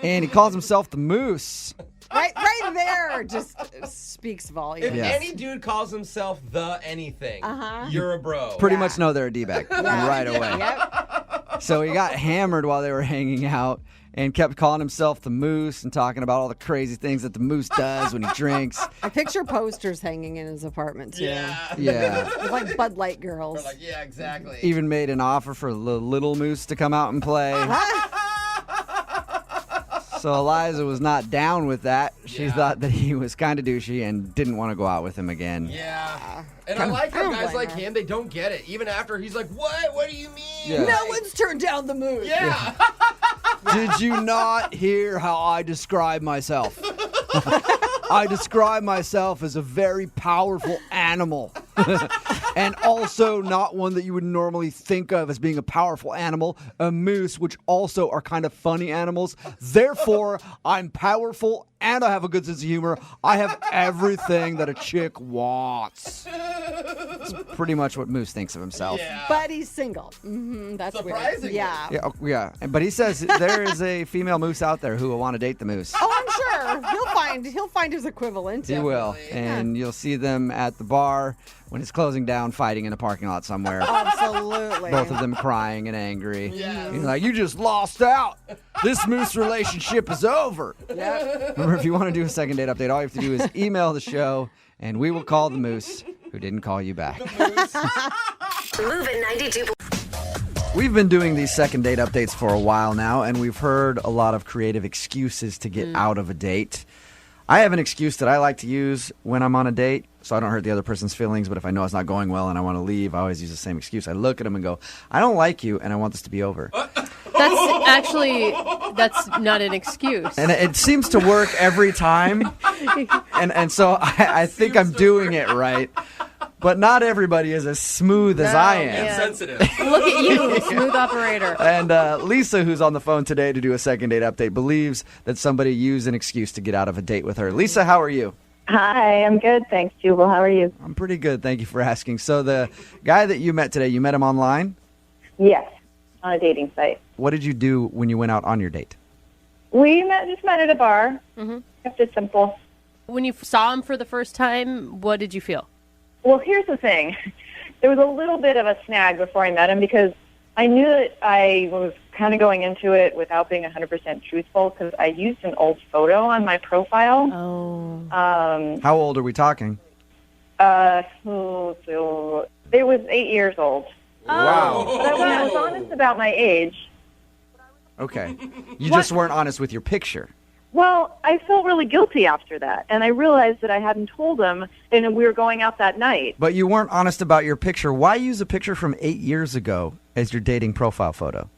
And he calls himself the Moose. Right there just speaks volumes. If Yeah. any dude calls himself the anything, you're a bro. Pretty much know they're a D-bag right away. Yep. So he got hammered while they were hanging out and kept calling himself the Moose and talking about all the crazy things that the Moose does when he drinks. I picture posters hanging in his apartment, too. Yeah. Yeah. With, like Bud Light girls. We're like, yeah, exactly. Even made an offer for the little Moose to come out and play. So Eliza was not down with that. She thought that he was kind of douchey and didn't want to go out with him again. Yeah. And I like how don't guys blame like her. him, they don't get it. Even after he's like, what? What do you mean? Yeah. No one's turned down the moose. Yeah. Did you not hear how I describe myself? I describe myself as a very powerful animal. And also not one that you would normally think of as being a powerful animal, a moose, which also are kind of funny animals. Therefore, I'm powerful and I have a good sense of humor. I have everything that a chick wants. That's pretty much what Moose thinks of himself. Yeah. But he's single. That's Surprisingly. weird. Yeah. Yeah, yeah. But he says there is a female moose out there who will want to date the moose. Oh, I'm sure. He'll find find his equivalent. He will. And you'll see them at the bar when it's closing down, fighting in a parking lot somewhere. Absolutely. Both of them crying and angry. He's like, you just lost out. This moose relationship is over. Yep. Remember, if you want to do a second date update, all you have to do is email the show, and we will call the moose who didn't call you back. Moving 92. We've been doing these second date updates for a while now, and we've heard a lot of creative excuses to get out of a date. I have an excuse that I like to use when I'm on a date, so I don't hurt the other person's feelings, but if I know it's not going well and I want to leave, I always use the same excuse. I look at them and go, I don't like you, and I want this to be over. That's not an excuse. And it seems to work every time, and so I think I'm doing it right. But not everybody is as smooth as I am. Yeah. Sensitive. Look at you, smooth operator. And Lisa, who's on the phone today to do a second date update, believes that somebody used an excuse to get out of a date with her. Lisa, how are you? Hi, I'm good. Thanks, Jubal. How are you? I'm pretty good. Thank you for asking. So the guy that you met today, you met him online? Yes, on a dating site. What did you do when you went out on your date? We just met at a bar. Mm-hmm. Kept it simple. When you saw him for the first time, what did you feel? Well, here's the thing. There was a little bit of a snag before I met him because I knew that I was kind of going into it without being 100% truthful because I used an old photo on my profile. Oh. How old are we talking? It was 8 years old. Wow. But when I was honest about my age. Okay. You just weren't honest with your picture. Well, I felt really guilty after that, and I realized that I hadn't told him, and we were going out that night. But you weren't honest about your picture. Why use a picture from 8 years ago as your dating profile photo?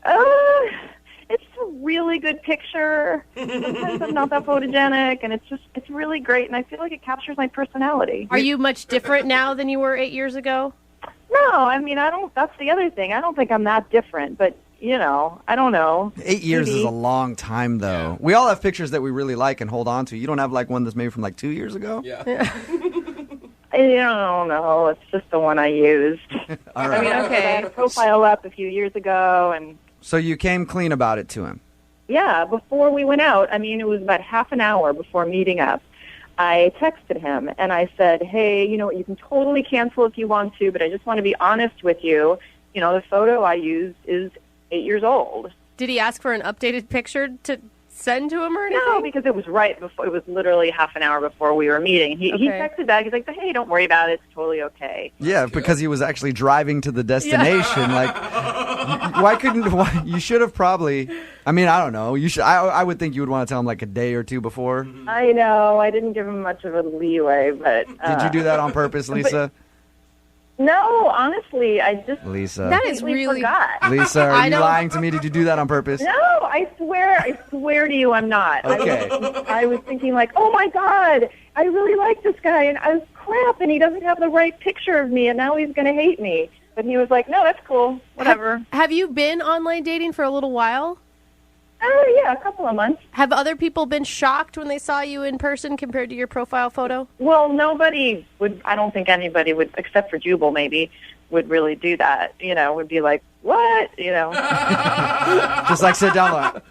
It's a really good picture. Sometimes I'm not that photogenic, and it's really great, and I feel like it captures my personality. Are you much different now than you were 8 years ago? No, I mean, I don't. That's the other thing. I don't think I'm that different, but I don't know. 8 years is a long time, though. We all have pictures that we really like and hold on to. You don't have like one that's maybe from like 2 years ago? Yeah. I don't know. It's just the one I used. All right. I mean, I had a profile up a few years ago, and So you came clean about it to him? yeah, before we went out, I mean, it was about half an hour before meeting up. I texted him, and I said, hey, you can totally cancel if you want to, but I just want to be honest with you. The photo I used is 8 years old. Did he ask for an updated picture to send to him or anything? No, because it was right before. It was literally half an hour before we were meeting. He texted back. He's like, "Hey, don't worry about it. It's totally okay." Yeah, because he was actually driving to the destination. Like, why couldn't? You should have probably. I mean, I don't know. You should. I would think you would want to tell him like a day or two before. I know. I didn't give him much of a leeway, but did you do that on purpose, Lisa? No, honestly, I just Lisa. That is really forgot. Lisa, are you lying to me? Did you do that on purpose? No, I swear to you, I'm not. Okay. I was thinking like, oh my God, I really like this guy, and I was crap, and he doesn't have the right picture of me, and now he's going to hate me. But he was like, no, that's cool, whatever. Have you been online dating for a little while? Yeah, a couple of months. Have other people been shocked when they saw you in person compared to your profile photo? Well, nobody would. I don't think anybody would, except for Jubal, maybe, would really do that. Would be like, what? Just like sit down like,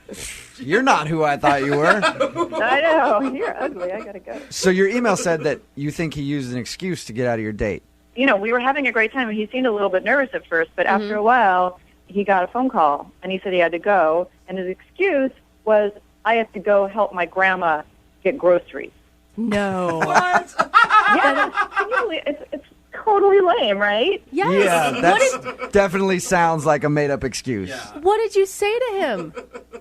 you're not who I thought you were. I know. You're ugly. I got to go. So your email said that you think he used an excuse to get out of your date. We were having a great time, and he seemed a little bit nervous at first, but after a while, he got a phone call, and he said he had to go, and his excuse was, I have to go help my grandma get groceries. No. What? Yeah, it's totally lame, right? Yes. Yeah, that definitely sounds like a made-up excuse. Yeah. What did you say to him?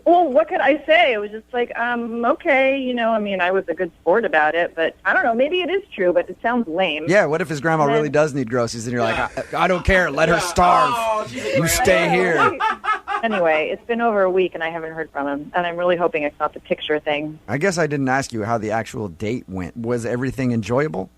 Well, what could I say? It was just like, okay, I was a good sport about it, but I don't know, maybe it is true, but it sounds lame. Yeah, what if his grandma really does need groceries, and you're like, I don't care, let her starve. You stay here. Anyway, it's been over a week, and I haven't heard from him, and I'm really hoping it's not the picture thing. I guess I didn't ask you how the actual date went. Was everything enjoyable?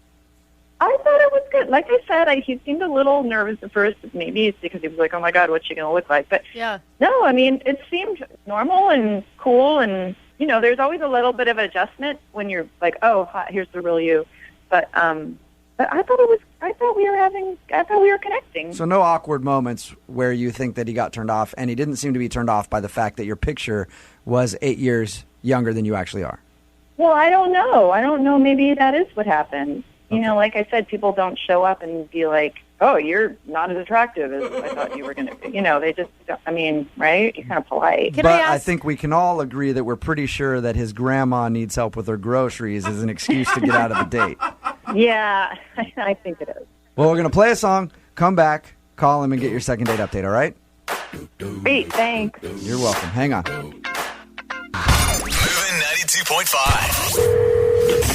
I thought it was good. Like I said, he seemed a little nervous at first. Maybe it's because he was like, oh, my God, what's she going to look like? But yeah. No, it seemed normal and cool. And, there's always a little bit of adjustment when you're like, oh, hi, here's the real you. But I thought we were connecting. So no awkward moments where you think that he got turned off, and he didn't seem to be turned off by the fact that your picture was 8 years younger than you actually are. Well, I don't know. I don't know. Maybe that is what happened. You know, like I said, people don't show up and be like, oh, you're not as attractive as I thought you were going to be. You know, they just, I mean, right? You're kind of polite. But I think we can all agree that we're pretty sure that his grandma needs help with her groceries as an excuse to get out of the date. Yeah, I think it is. Well, we're going to play a song, come back, call him, and get your second date update, all right? Great, thanks. You're welcome. Hang on. Moving 92.5.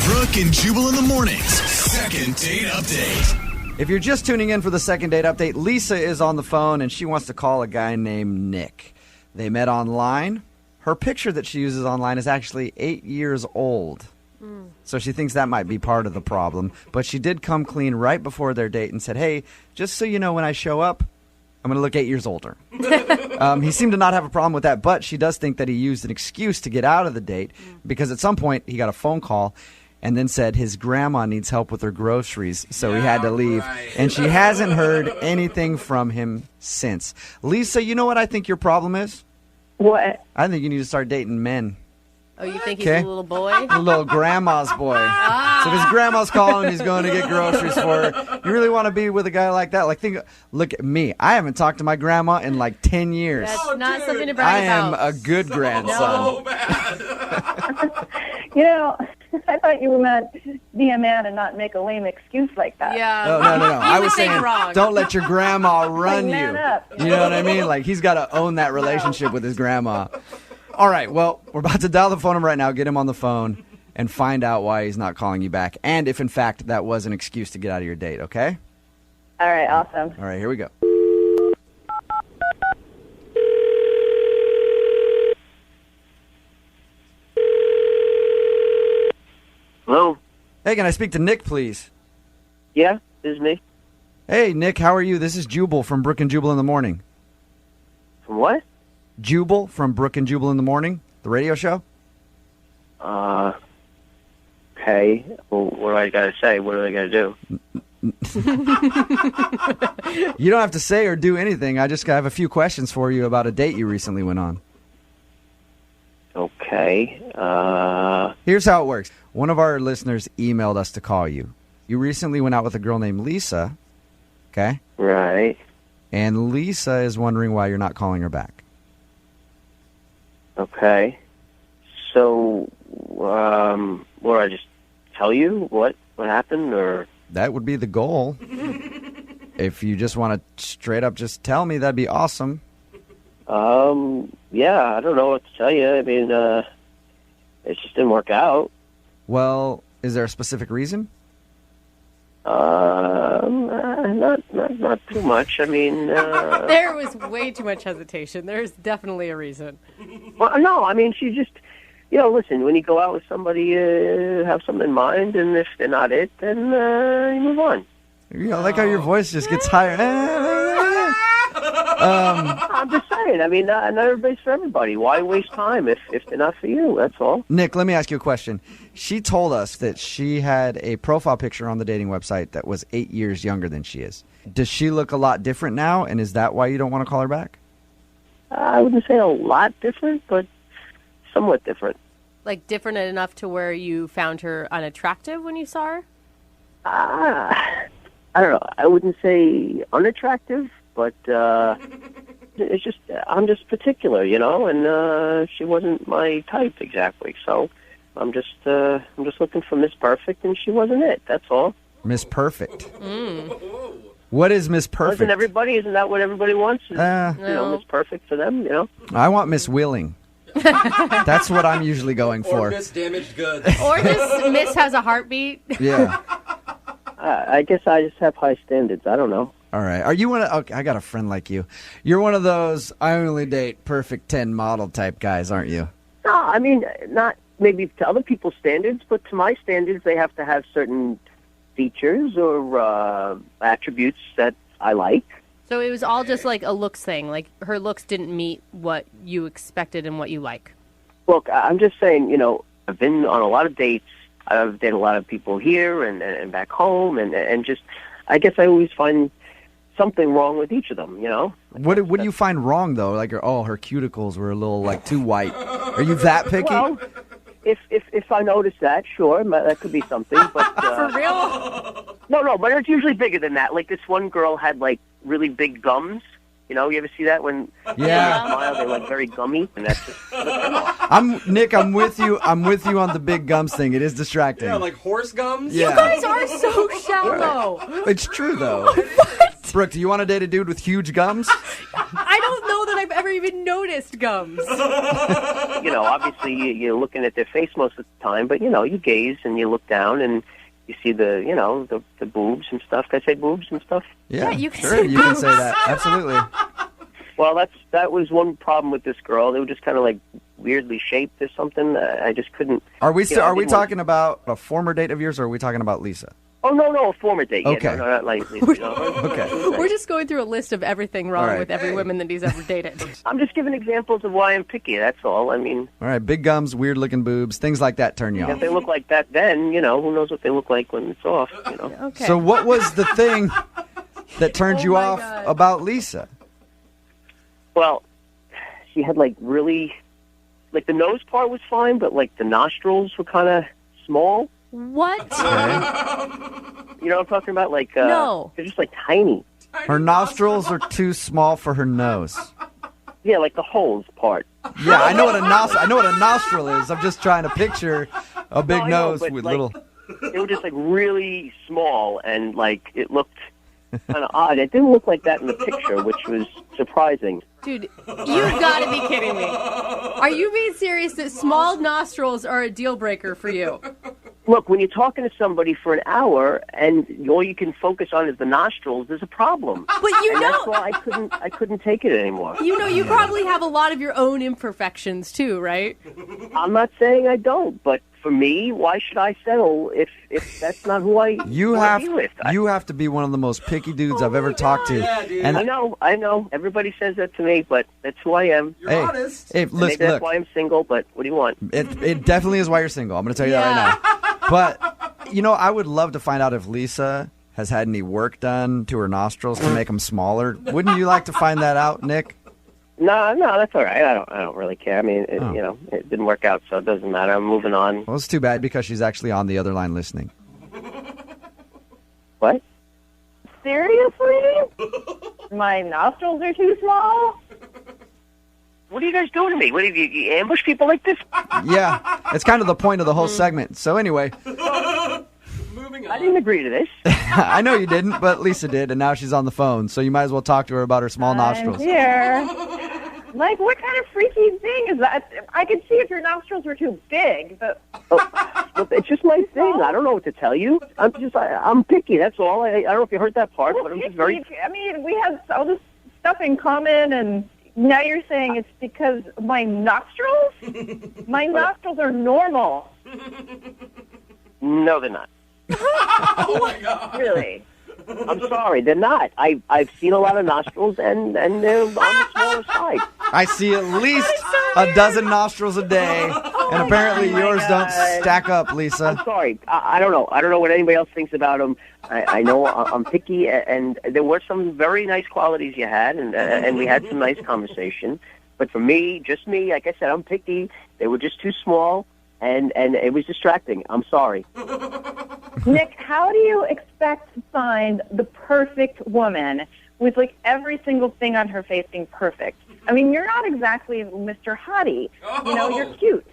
Brooke and Jubal in the mornings. Second date update. If you're just tuning in for the second date update, Lisa is on the phone, and she wants to call a guy named Nick. They met online. Her picture that she uses online is actually 8 years old. So she thinks that might be part of the problem. But she did come clean right before their date and said, hey, just so you know, when I show up, I'm going to look 8 years older. He seemed to not have a problem with that, but she does think that he used an excuse to get out of the date because at some point he got a phone call and then said his grandma needs help with her groceries, so he had to leave. Right. And she hasn't heard anything from him since. Lisa, you know what I think your problem is? What? I think you need to start dating men. Oh, you think he's a little boy? A little grandma's boy. So if his grandma's calling, he's going to get groceries for her. You really want to be with a guy like that? Like, look at me. I haven't talked to my grandma in like 10 years. That's not something to brag about. I am a good grandson. So bad. You know, I thought you were meant to be a man and not make a lame excuse like that. Yeah. No. I was saying, wrong. don't let your grandma run you. Man up. You know what I mean? Like, he's got to own that relationship with his grandma. All right, well, we're about to dial the phone number right now, get him on the phone, and find out why he's not calling you back. And if, in fact, that was an excuse to get out of your date, okay? All right, awesome. All right, here we go. Hello? Hey, can I speak to Nick, please? Yeah, this is me. Hey, Nick, how are you? This is Jubal from Brooke and Jubal in the Morning. From what? Jubal from Brooke and Jubal in the Morning, the radio show. Okay. Well, what do I got to say? What do I got to do? You don't have to say or do anything. I just have a few questions for you about a date you recently went on. Okay. Here's how it works. One of our listeners emailed us to call you. You recently went out with a girl named Lisa, okay? Right. And Lisa is wondering why you're not calling her back. Okay. So, what do I just tell you? What happened, or? That would be the goal. If you just want to straight up just tell me, that'd be awesome. Yeah, I don't know what to tell you. I mean, it just didn't work out. Well, is there a specific reason? Not too much. I mean, There was way too much hesitation. There's definitely a reason. Well, no, I mean, she just, listen, when you go out with somebody, have something in mind, and if they're not it, then you move on. I like how your voice just gets higher. I'm just saying, I mean, not everybody's for everybody. Why waste time if they're not for you? That's all. Nick, let me ask you a question. She told us that she had a profile picture on the dating website that was 8 years younger than she is. Does she look a lot different now, and is that why you don't want to call her back? I wouldn't say a lot different, but somewhat different. Like different enough to where you found her unattractive when you saw her? I don't know. I wouldn't say unattractive, but it's just I'm just particular, and she wasn't my type exactly. So I'm just looking for Miss Perfect, and she wasn't it. That's all. Miss Perfect. What is Miss Perfect? Isn't that what everybody wants? Miss Perfect for them, I want Miss Willing. That's what I'm usually going for. Or Miss Damaged Goods. Or just Miss has a heartbeat. Yeah. I guess I just have high standards. I don't know. All right. Are you one of... Okay, I got a friend like you. You're one of those I only date perfect 10 model type guys, aren't you? No, I mean, not maybe to other people's standards, but to my standards, they have to have certain features or attributes that I like. So it was all just like a looks thing. Like her looks didn't meet what you expected and what you like. Look, I'm just saying, I've been on a lot of dates. I've dated a lot of people here and back home, and just, I guess I always find something wrong with each of them, What do you find wrong, though? Like, her cuticles were a little, too white. Are you that picky? Well, If I notice that, sure, that could be something. But For real? no, but it's usually bigger than that. Like this one girl had like really big gums. You know, you ever see that when they smile, they're like very gummy, and that's just. Nick. I'm with you. I'm with you on the big gums thing. It is distracting. Yeah, like horse gums. Yeah. You guys are so shallow. It's true though. What? Brooke, do you want to date a dude with huge gums? I don't know that I've ever even noticed gums. You know, obviously you're looking at their face most of the time, but you know, you gaze and you look down and you see the boobs and stuff. Can I say boobs and stuff? Yeah, you can sure. say You can say that. Absolutely. Well, that was one problem with this girl. They were just kind of like weirdly shaped or something. I just couldn't. Are we talking about a former date of yours, or are we talking about Lisa? Oh no, a former date. Okay. Yeah, no, not like Lisa. You know? Okay. We're just going through a list of everything wrong with every woman that he's ever dated. I'm just giving examples of why I'm picky. That's all. I mean. All right, big gums, weird looking boobs, things like that turn you If off. they look like that, then you know who knows what they look like when it's off. You know. Okay. So what was the thing that turned you off about Lisa? Well, she had like really, like the nose part was fine, but like the nostrils were kind of small. What? You know what I'm talking about? Like No. they're just like tiny. Her nostrils are too small for her nose. Yeah, like the holes part. Yeah, I know what a nostril is. I'm just trying to picture a big No, I know, nose but, with like, little. They were just like really small, and like it looked kind of odd. It didn't look like that in the picture, which was surprising. Dude, you've got to be kidding me. Are you being serious that small nostrils are a deal breaker for you? Look, when you're talking to somebody for an hour and all you can focus on is the nostrils, there's a problem. But you and know, that's why I couldn't take it anymore. you know, you probably have a lot of your own imperfections too, right? I'm not saying I don't, but for me, why should I settle if that's not who I want to be with? You have to be one of the most picky dudes I've ever talked to. Yeah, dude. And I know. Everybody says that to me, but that's who I am. You're honest. Hey, And maybe listen, that's look. why I'm single, but what do you want? It definitely is why you're single. I'm going to tell you that right now. But, you know, I would love to find out if Lisa has had any work done to her nostrils to make them smaller. Wouldn't you like to find that out, Nick? No, that's all right. I don't really care. I mean, you know, it didn't work out, so it doesn't matter. I'm moving on. Well, it's too bad because she's actually on the other line listening. What? Seriously? My nostrils are too small? What are you guys doing to me? What do you ambush people like this? Yeah, it's kind of the point of the whole segment. So anyway, Moving I on. didn't agree to this. I know you didn't, but Lisa did, and now she's on the phone. So you might as well talk to her about her small nostrils. Here. Like, what kind of freaky thing is that? I could see if your nostrils were too big, but Well, it's just my thing. I don't know what to tell you. I'm picky. That's all. I don't know if you heard that part, but I'm just very. I mean, we have all this stuff in common, and now you're saying it's because my nostrils? My nostrils are normal. No, they're not. Oh my God. Really? I'm sorry, they're not. I've seen a lot of nostrils, and they're on the smaller side. I see at least a dozen nostrils a day, and apparently yours don't stack up, Lisa. I'm sorry. I don't know. I don't know what anybody else thinks about them. I know I'm picky, and there were some very nice qualities you had, and we had some nice conversation. But for me, just me, like I said, I'm picky. They were just too small, and it was distracting. I'm sorry. Nick, how do you expect to find the perfect woman with, like, every single thing on her face being perfect? I mean, you're not exactly Mr. Hottie. You know, you're cute.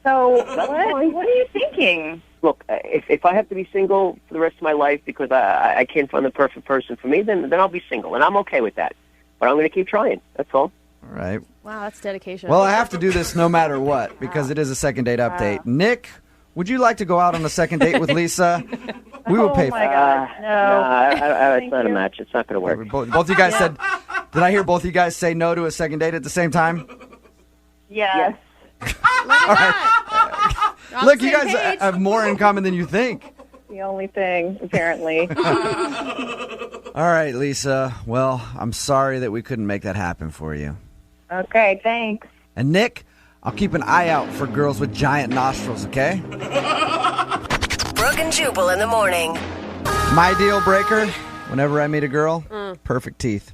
So what are you thinking? Look, if I have to be single for the rest of my life because I can't find the perfect person for me, then I'll be single, and I'm okay with that. But I'm going to keep trying. That's all. All right. Wow, that's dedication. Well, I have to do this no matter what because it is a second date update. Nick, would you like to go out on a second date with Lisa? We will pay for my it. God, no. It's not a match. It's not going to work. Both of you guys said, did I hear both of you guys say no to a second date at the same time? Yes. All right. Look, you guys have more in common than you think. The only thing, apparently. All right, Lisa. Well, I'm sorry that we couldn't make that happen for you. Okay, thanks. And Nick, I'll keep an eye out for girls with giant nostrils, okay? Brooke and Jubal in the morning. My deal breaker, whenever I meet a girl, perfect teeth.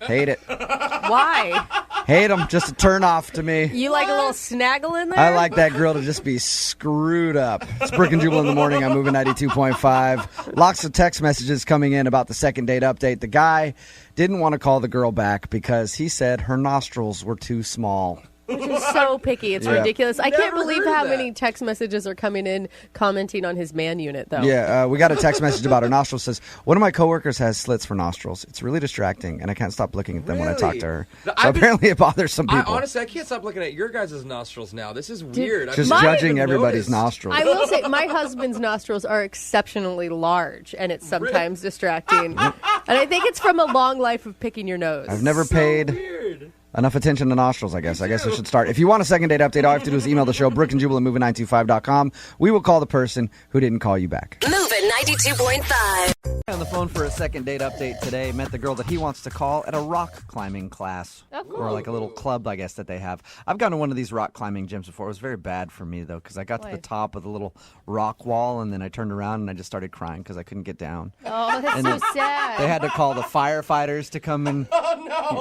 Hate it. Why? Hate them, just a turn off to me. You like a little snaggle in there? I like that girl to just be screwed up. It's Brooke and Jubal in the morning. I'm moving 92.5. Lots of text messages coming in about the second date update. The guy didn't want to call the girl back because he said her nostrils were too small. Which is so picky. It's ridiculous. I can't believe how many text messages are coming in commenting on his man unit, though. Yeah, we got a text message about her nostrils. Says, one of my coworkers has slits for nostrils. It's really distracting, and I can't stop looking at them when I talk to her. So apparently it bothers some people. Honestly, I can't stop looking at your guys' nostrils now. This is weird. Just judging everybody's nostrils. I will say, my husband's nostrils are exceptionally large, and it's sometimes distracting. And I think it's from a long life of picking your nose. I've never paid enough attention to nostrils, I guess. I guess I should start. If you want a second date update, all you have to do is email the show, Brooke and Jubal at moving925.com. We will call the person who didn't call you back. Moving 92.5. On the phone for a second date update today. Met the girl that he wants to call at a rock climbing class. Oh, cool. Or like a little club, I guess, that they have. I've gone to one of these rock climbing gyms before. It was very bad for me, though, because I got to the top of the little rock wall, and then I turned around and I just started crying because I couldn't get down. Oh, that's so sad. They had to call the firefighters to come and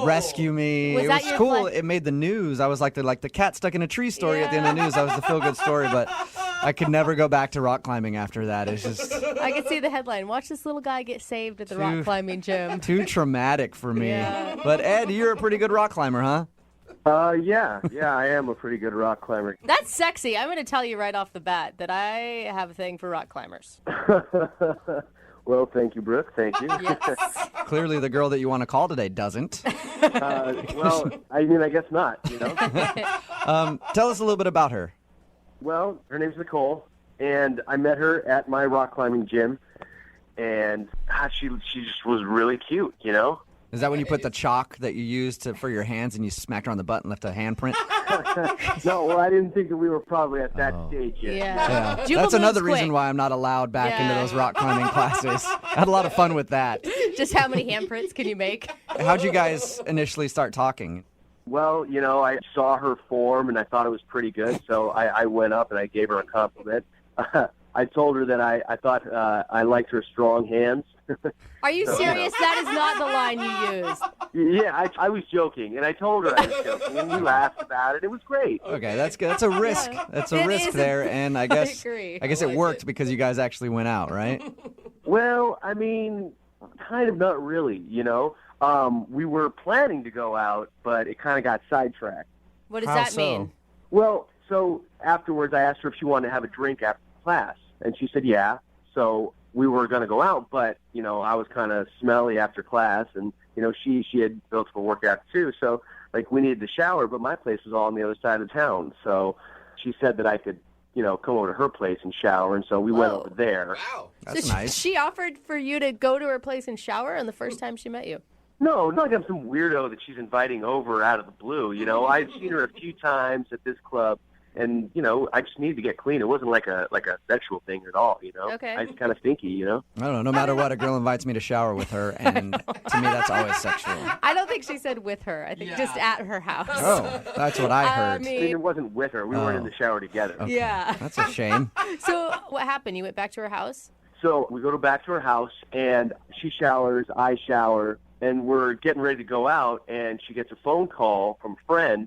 rescue me. Was it that was your cool. It made the news. I was like the cat stuck in a tree story at the end of the news. That was the feel-good story, but I could never go back to rock climbing after that. It's just... I could see the headline. Watch this little guy get saved at the rock climbing gym. Too traumatic for me. Yeah. But Ed, you're a pretty good rock climber, huh? Yeah, I am a pretty good rock climber. That's sexy. I'm going to tell you right off the bat that I have a thing for rock climbers. Well, thank you, Brooke. Thank you. Yes. Clearly the girl that you want to call today doesn't. Well, I mean, I guess not, you know? Tell us a little bit about her. Well, her name's Nicole, and I met her at my rock climbing gym, and she just was really cute, you know? Is that when you put the chalk that you used for your hands and you smacked her on the butt and left a handprint? No, well, I didn't think that we were probably at that stage yet. Yeah. That's another reason why I'm not allowed back into those rock climbing classes. I had a lot of fun with that. Just how many handprints can you make? How'd you guys initially start talking? Well, you know, I saw her form, and I thought it was pretty good, so I went up and I gave her a compliment. I told her that I thought I liked her strong hands. Are you serious? That is not the line you used. Yeah, I was joking, and I told her I was joking, and we laughed about it. It was great. Okay, that's good. That's a risk. That's a risk there, and I guess it worked because you guys actually went out, right? Well, I mean, kind of not really, you know. We were planning to go out, but it kind of got sidetracked. What does that mean? Well, so afterwards I asked her if she wanted to have a drink after class, and she said yeah. So we were going to go out, but, you know, I was kind of smelly after class, and, you know, she had built up a workout too, so, like, we needed to shower, but my place was all on the other side of town, so she said that I could, you know, come over to her place and shower, and so we went over there. Wow. That's so nice. She offered for you to go to her place and shower on the first time she met you? No, not like I'm some weirdo that she's inviting over out of the blue, you know. I've seen her a few times at this club, and, you know, I just needed to get clean. It wasn't like a sexual thing at all, you know. Okay. I was kind of stinky, you know. I don't know. No matter what, a girl invites me to shower with her, and to me that's always sexual. I don't think she said with her. I think just at her house. Oh, that's what I heard. I mean, it wasn't with her. We weren't in the shower together. Okay. Yeah. That's a shame. So what happened? You went back to her house? So we go back to her house, and she showers, I shower, and we're getting ready to go out, and she gets a phone call from a friend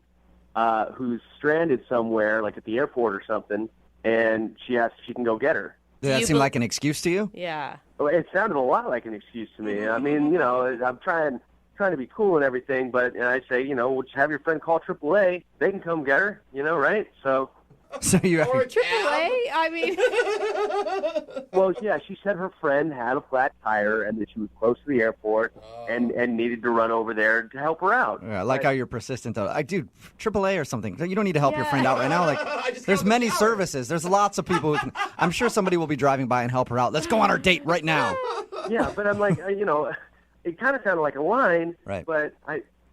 who's stranded somewhere, like at the airport or something, and she asks if she can go get her. Did that seem like an excuse to you? Yeah. Well, it sounded a lot like an excuse to me. I mean, you know, I'm trying to be cool and everything, but and I say, you know, we'll just have your friend call AAA. They can come get her, you know, right? So you AAA? I mean... Well, yeah, she said her friend had a flat tire and that she was close to the airport and needed to run over there to help her out. Yeah, I like how you're persistent, though. Dude, AAA or something. You don't need to help your friend out right now. Like, there's many services. There's lots of people who can... I'm sure somebody will be driving by and help her out. Let's go on our date right now. Yeah, but I'm like, you know, it kind of sounded like a line, right? But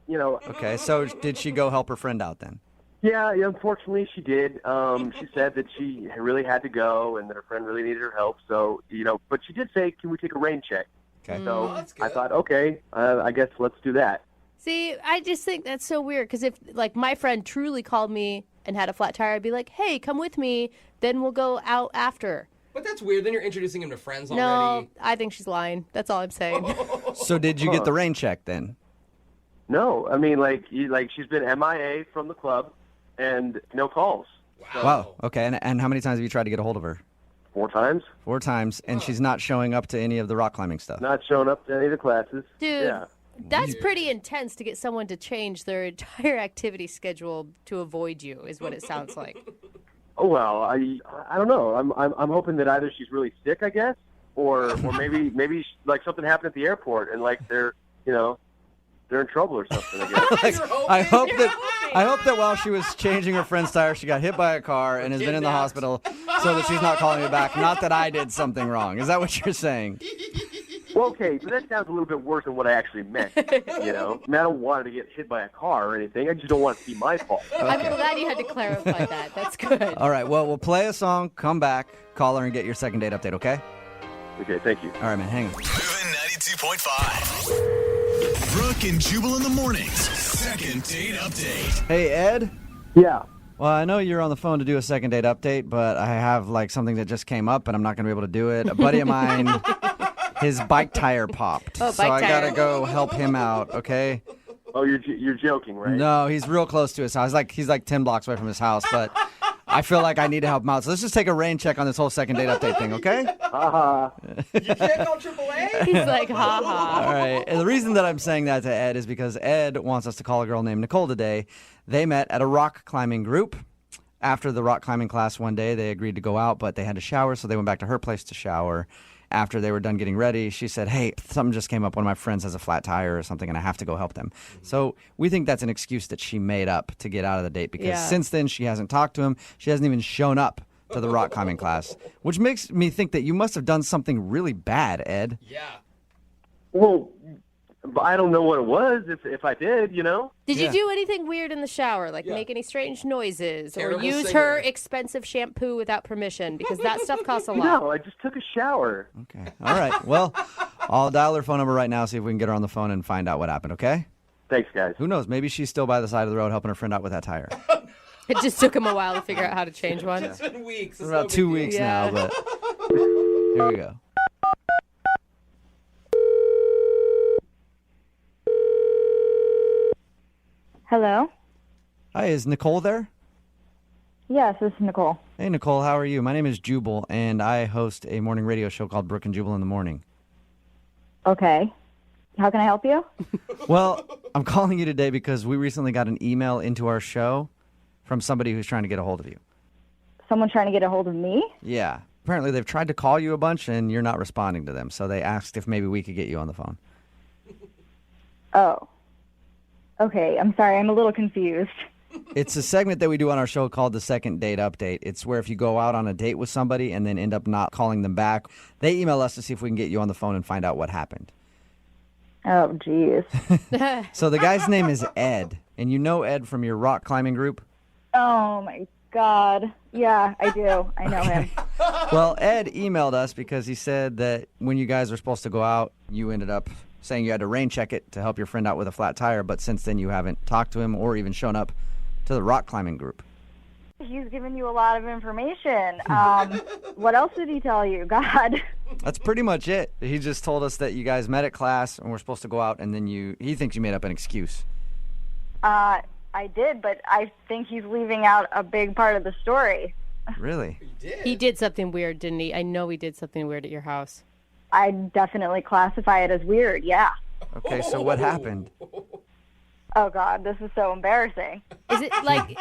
you know... Okay, so did she go help her friend out then? Yeah, unfortunately she did. She said that she really had to go and that her friend really needed her help. So, you know, but she did say, can we take a rain check? Okay. So I thought, okay, I guess let's do that. See, I just think that's so weird because if, like, my friend truly called me and had a flat tire, I'd be like, hey, come with me, then we'll go out after. But that's weird. Then you're introducing him to friends already. No, I think she's lying. That's all I'm saying. So did you get the rain check then? No, I mean, she's been MIA from the club and no calls. Wow. Okay. And how many times have you tried to get a hold of her? 4 times. 4 times, and she's not showing up to any of the rock climbing stuff. Not showing up to any of the classes. Dude, Yeah. that's pretty intense to get someone to change their entire activity schedule to avoid you, is what it sounds like. Oh well, I don't know. I'm hoping that either she's really sick, I guess, or maybe like something happened at the airport and like they're in trouble or something. I guess. I hope that while she was changing her friend's tire, she got hit by a car and has been in the hospital, so that she's not calling me back. Not that I did something wrong. Is that what you're saying? Well, okay, so that sounds a little bit worse than what I actually meant. I mean, I don't want her to get hit by a car or anything. I just don't want it to be my fault. I'm glad you had to clarify that. That's good. All right, well, we'll play a song, come back, call her, and get your second date update, okay? Okay, thank you. All right, man, hang on. Moving 92.5. Brooke and Jubal in the mornings. Second date update. Hey, Ed? Yeah. Well, I know you're on the phone to do a second date update, but I have something that just came up, and I'm not going to be able to do it. A buddy of mine, his bike tire popped. Oh, so bike I tire. got to go help him out, okay? Oh, you're joking, right? No, he's real close to his house. He's like 10 blocks away from his house, but I feel like I need to help him out. So let's just take a rain check on this whole second date update thing, okay? You can't call AAA? He's like, ha-ha. All right. And the reason that I'm saying that to Ed is because Ed wants us to call a girl named Nicole today. They met at a rock climbing group. After the rock climbing class one day, they agreed to go out, but they had to shower, so they went back to her place to shower. After they were done getting ready, she said, hey, something just came up. One of my friends has a flat tire or something, and I have to go help them. So we think that's an excuse that she made up to get out of the date because since then she hasn't talked to him. She hasn't even shown up to the rock climbing class, which makes me think that you must have done something really bad, Ed. Yeah. Well, I don't know what it was if I did, Did you do anything weird in the shower, like make any strange noises Terrible or use singer. her expensive shampoo without permission? Because that stuff costs a lot. No, I just took a shower. Okay. All right. Well, I'll dial her phone number right now, see if we can get her on the phone and find out what happened, okay? Thanks, guys. Who knows? Maybe she's still by the side of the road helping her friend out with that tire. It just took him a while to figure out how to change one. It's been weeks. It's about 2 weeks now, but here we go. Hello? Hi, is Nicole there? Yes, this is Nicole. Hey, Nicole, how are you? My name is Jubal, and I host a morning radio show called Brooke and Jubal in the Morning. Okay. How can I help you? Well, I'm calling you today because we recently got an email into our show from somebody who's trying to get a hold of you. Someone trying to get a hold of me? Yeah. Apparently, they've tried to call you a bunch, and you're not responding to them, so they asked if maybe we could get you on the phone. Oh. Okay, I'm sorry. I'm a little confused. It's a segment that we do on our show called the Second Date Update. It's where if you go out on a date with somebody and then end up not calling them back, they email us to see if we can get you on the phone and find out what happened. Oh, geez. So the guy's name is Ed, and you know Ed from your rock climbing group? Oh, my God. Yeah, I do. I know him. Well, Ed emailed us because he said that when you guys were supposed to go out, you ended up saying you had to rain check it to help your friend out with a flat tire, but since then you haven't talked to him or even shown up to the rock climbing group. He's given you a lot of information. What else did he tell you? God. That's pretty much it. He just told us that you guys met at class and were supposed to go out, and then he thinks you made up an excuse. I did, but I think he's leaving out a big part of the story. Really? He did something weird, didn't he? I know he did something weird at your house. I definitely classify it as weird, yeah. Okay, so what happened? Oh, God, this is so embarrassing. Is it like...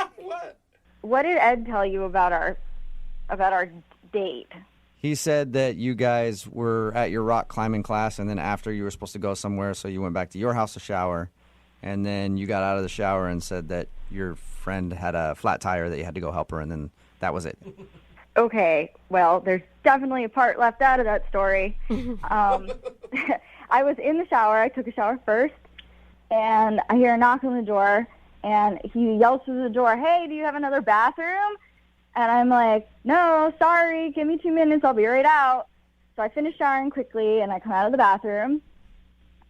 What did Ed tell you about our date? He said that you guys were at your rock climbing class, and then after you were supposed to go somewhere, so you went back to your house to shower, and then you got out of the shower and said that your friend had a flat tire that you had to go help her, and then that was it. Okay, well, there's definitely a part left out of that story. I was in the shower. I took a shower first, and I hear a knock on the door, and he yells through the door, "Hey, do you have another bathroom?" And I'm like, "No, sorry, give me 2 minutes. I'll be right out." So I finish showering quickly, and I come out of the bathroom,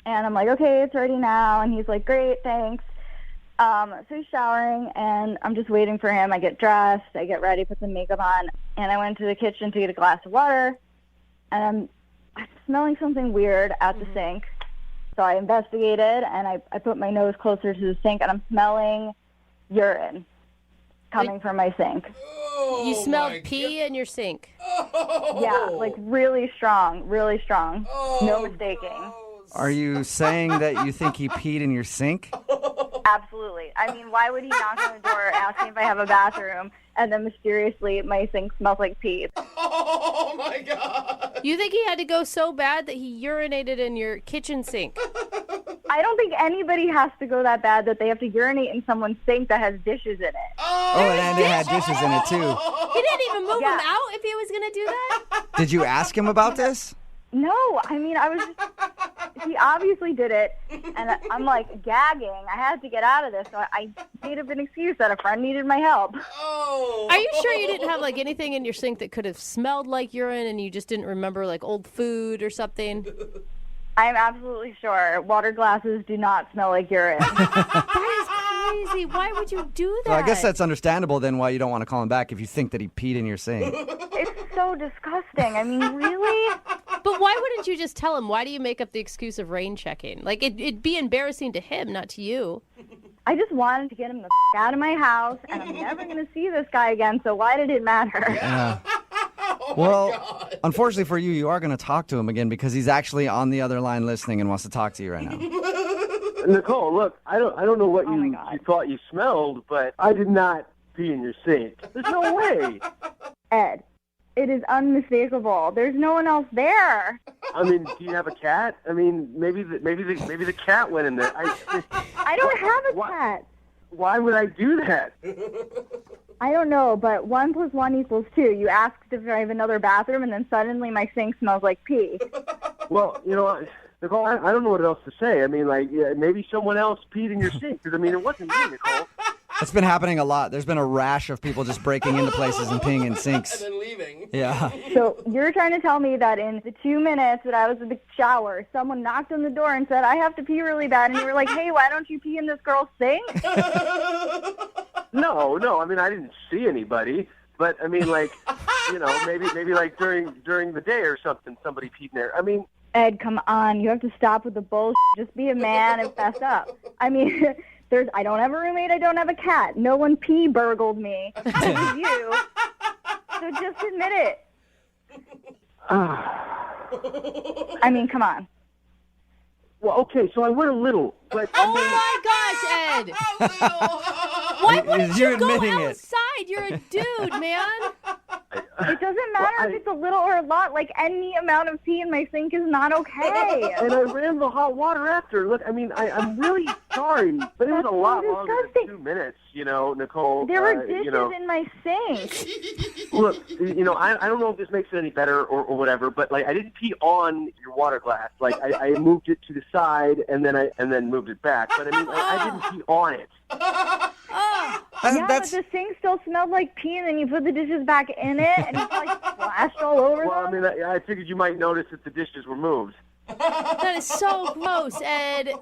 and I'm like, "Okay, it's ready now." And he's like, "Great, thanks." So he's showering, and I'm just waiting for him. I get dressed, I get ready, put some makeup on, and I went to the kitchen to get a glass of water, and I'm smelling something weird at the sink. So I investigated, and I put my nose closer to the sink, and I'm smelling urine coming from my sink. You smelled pee in your sink. Yeah, like really strong, really strong. No mistaking. Are you saying that you think he peed in your sink? Absolutely. I mean, why would he knock on the door, ask me if I have a bathroom, and then mysteriously my sink smells like pee? Oh, my God. You think he had to go so bad that he urinated in your kitchen sink? I don't think anybody has to go that bad that they have to urinate in someone's sink that has dishes in it. Oh, and they had dishes in it, too. He didn't even move him out if he was going to do that? Did you ask him about this? No, I mean, he obviously did it, and I'm like gagging. I had to get out of this, so I made up an excuse that a friend needed my help. Are you sure you didn't have like anything in your sink that could have smelled like urine and you just didn't remember like old food or something? I'm absolutely sure. Water glasses do not smell like urine. That is crazy. Why would you do that? So I guess that's understandable then why you don't want to call him back if you think that he peed in your sink. It's so disgusting. I mean, really? But why wouldn't you just tell him? Why do you make up the excuse of rain checking? Like, it'd be embarrassing to him, not to you. I just wanted to get him the out of my house, and I'm never going to see this guy again, so why did it matter? Yeah. Well, unfortunately for you, you are going to talk to him again because he's actually on the other line listening and wants to talk to you right now. Nicole, look, I don't know what you thought you smelled, but I did not pee in your sink. There's no way. Ed, it is unmistakable. There's no one else there. I mean, do you have a cat? I mean, maybe the cat went in there. I don't have a cat. Why would I do that? I don't know, but 1 + 1 = 2. You asked if I have another bathroom, and then suddenly my sink smells like pee. Well, you know, Nicole, I don't know what else to say. I mean, like, yeah, maybe someone else peed in your sink. Because, I mean, it wasn't me, Nicole. It's been happening a lot. There's been a rash of people just breaking into places and peeing in sinks. And then leaving. Yeah. So you're trying to tell me that in the 2 minutes that I was in the shower, someone knocked on the door and said, I have to pee really bad. And you were like, hey, why don't you pee in this girl's sink? No. I mean, I didn't see anybody. But, I mean, like, you know, maybe like during the day or something, somebody peed in there. I mean, Ed, come on. You have to stop with the bullshit. Just be a man and fess up. I mean, I don't have a roommate. I don't have a cat. No one pee burgled me. It was you. So just admit it. I mean, come on. Well, okay, so I went a little, but... Oh, my gosh, Ed! Why wouldn't you go outside? You're a dude, man. It doesn't matter if it's a little or a lot. Like, any amount of pee in my sink is not okay. And I ran the hot water after. Look, I mean, I'm really sorry, but it was a lot longer than 2 minutes, you know, Nicole. There were dishes in my sink. Look, you know, I don't know if this makes it any better or whatever, but, like, I didn't pee on your water glass. Like, I moved it to the side and then moved it back. But, I mean, I didn't pee on it. Yeah, but the sink still smelled like pee, and then you put the dishes back in it, and it's like splashed all over Well, them. I mean, I figured you might notice that the dishes were moved. That is so gross, Ed.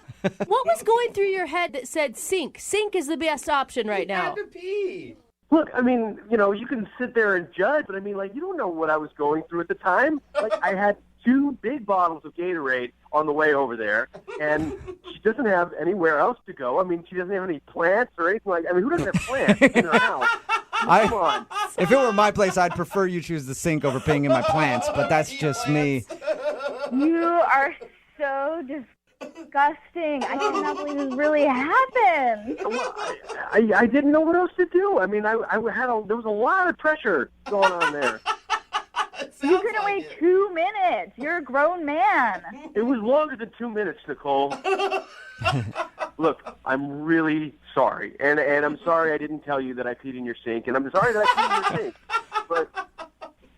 What was going through your head that said sink? Sink is the best option right now. Had to pee. Look, I mean, you know, you can sit there and judge, but I mean, like, you don't know what I was going through at the time. Like, I had 2 big bottles of Gatorade on the way over there, and she doesn't have anywhere else to go. I mean, she doesn't have any plants or anything like that. I mean, who doesn't have plants in her house? Come on. If it were my place, I'd prefer you choose the sink over peeing in my plants, but that's just me. You are so disgusting. I cannot believe this really happened. Well, I didn't know what else to do. I mean, there was a lot of pressure going on there. You couldn't wait 2 minutes. You're a grown man. It was longer than 2 minutes, Nicole. Look, I'm really sorry. And I'm sorry I didn't tell you that I peed in your sink. And I'm sorry that I peed in your sink.